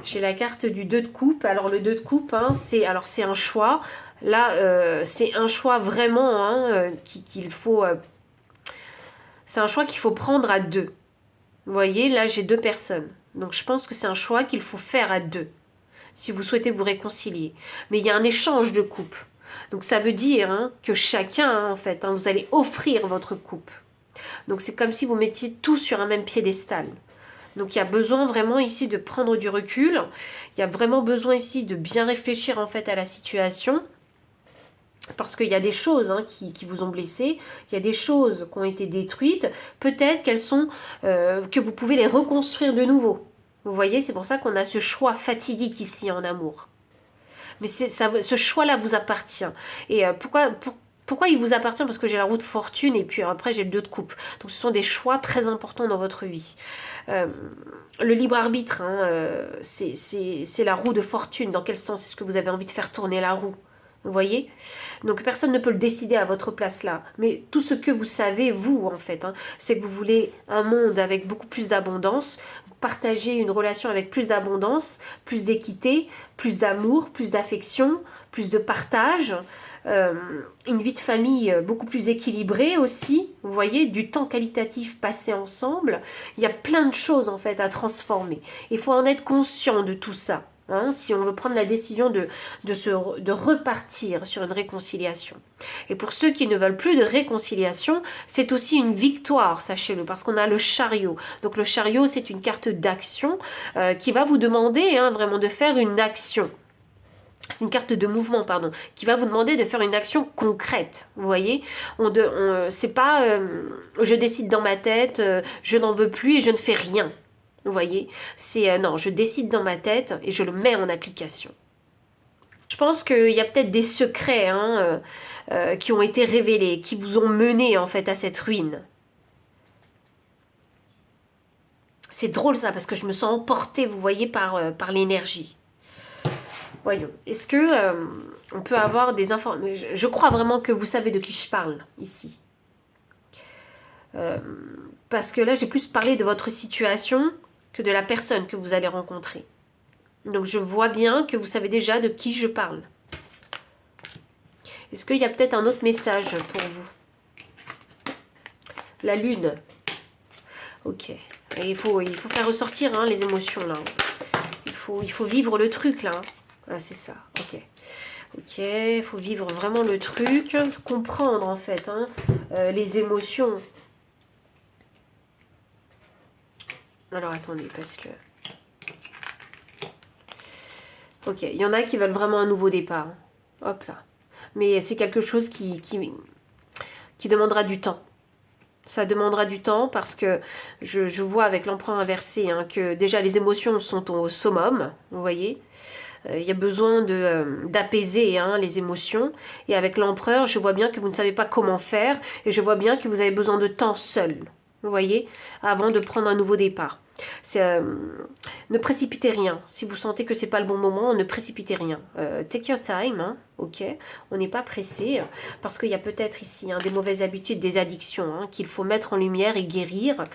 J'ai la carte du 2 de coupe. Alors, le 2 de coupe, hein, c'est un choix. Là, c'est un choix vraiment, hein, qu'il faut... c'est un choix qu'il faut prendre à deux. Vous voyez, là, j'ai deux personnes. Donc, je pense que c'est un choix qu'il faut faire à deux, si vous souhaitez vous réconcilier. Mais il y a un échange de coupe. Donc ça veut dire, hein, que chacun, hein, en fait, hein, vous allez offrir votre coupe. Donc c'est comme si vous mettiez tout sur un même piédestal. Donc il y a besoin vraiment ici de prendre du recul. Il y a vraiment besoin ici de bien réfléchir, en fait, à la situation. Parce qu'il y a des choses, hein, qui vous ont blessé, il y a des choses qui ont été détruites. Peut-être qu'elles sont, que vous pouvez les reconstruire de nouveau. Vous voyez, c'est pour ça qu'on a ce choix fatidique ici en amour. Mais ce choix-là vous appartient. Et pourquoi il vous appartient? Parce que j'ai la roue de fortune et puis après j'ai le 2 de coupe. Donc ce sont des choix très importants dans votre vie. Le libre arbitre, hein, c'est la roue de fortune. Dans quel sens est-ce que vous avez envie de faire tourner la roue? Vous voyez? Donc personne ne peut le décider à votre place là. Mais tout ce que vous savez, vous, en fait, hein, c'est que vous voulez un monde avec beaucoup plus d'abondance, partager une relation avec plus d'abondance, plus d'équité, plus d'amour, plus d'affection, plus de partage, une vie de famille beaucoup plus équilibrée aussi, vous voyez, du temps qualitatif passé ensemble. Il y a plein de choses, en fait, à transformer. Il faut en être conscient de tout ça. Hein, si on veut prendre la décision de repartir sur une réconciliation. Et pour ceux qui ne veulent plus de réconciliation, c'est aussi une victoire, sachez-le, parce qu'on a le chariot. Donc le chariot, c'est une carte d'action qui va vous demander, hein, vraiment de faire une action. C'est une carte de mouvement, pardon, qui va vous demander de faire une action concrète, vous voyez. C'est pas je décide dans ma tête, je n'en veux plus et je ne fais rien. Vous voyez, c'est non, je décide dans ma tête et je le mets en application. Je pense qu'il y a peut-être des secrets, hein, qui ont été révélés, qui vous ont mené, en fait, à cette ruine. C'est drôle ça, parce que je me sens emportée, vous voyez, par l'énergie. Voyons, est-ce que on peut avoir des informations? Je crois vraiment que vous savez de qui je parle ici. Parce que là, j'ai plus parlé de votre situation que de la personne que vous allez rencontrer. Donc je vois bien que vous savez déjà de qui je parle. Est-ce qu'il y a peut-être un autre message pour vous? La lune. Ok. Et il faut faire ressortir hein, les émotions là. Il faut vivre le truc là. Ah, c'est ça. Ok. Ok. Il faut vivre vraiment le truc. Comprendre en fait hein, les émotions. Alors attendez parce que... Ok. Il y en a qui veulent vraiment un nouveau départ. Hop là. Mais c'est quelque chose qui demandera du temps. Ça demandera du temps parce que je vois avec l'empereur inversé hein, que déjà les émotions sont au summum, vous voyez. Il y a besoin d'apaiser hein, les émotions. Et avec l'empereur, je vois bien que vous ne savez pas comment faire. Et je vois bien que vous avez besoin de temps seul, vous voyez, avant de prendre un nouveau départ. Ne précipitez rien. Si vous sentez que c'est pas le bon moment, ne précipitez rien. Take your time, hein, ok. On n'est pas pressé parce qu'il y a peut-être ici hein, des mauvaises habitudes, des addictions hein, qu'il faut mettre en lumière et guérir.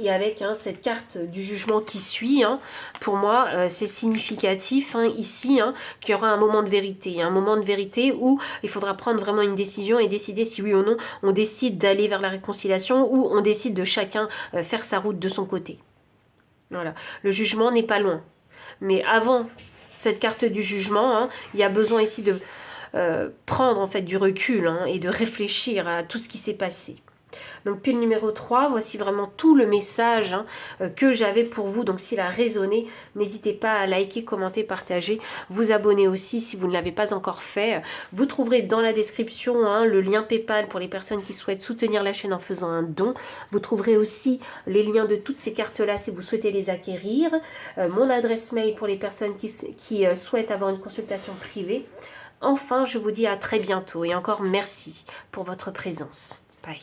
Et avec hein, cette carte du jugement qui suit, hein, pour moi, c'est significatif hein, ici hein, qu'il y aura un moment de vérité. Un moment de vérité où il faudra prendre vraiment une décision et décider si oui ou non on décide d'aller vers la réconciliation ou on décide de chacun faire sa route de son côté. Voilà. Le jugement n'est pas loin. Mais avant cette carte du jugement, hein, il y a besoin ici de prendre en fait du recul hein, et de réfléchir à tout ce qui s'est passé. Donc pile numéro 3, voici vraiment tout le message hein, que j'avais pour vous. Donc s'il a résonné, n'hésitez pas à liker, commenter, partager, vous abonner aussi si vous ne l'avez pas encore fait. Vous trouverez dans la description hein, le lien PayPal pour les personnes qui souhaitent soutenir la chaîne en faisant un don. Vous trouverez aussi les liens de toutes ces cartes-là si vous souhaitez les acquérir. Mon adresse mail pour les personnes qui souhaitent avoir une consultation privée. Enfin, je vous dis à très bientôt et encore merci pour votre présence. Bye.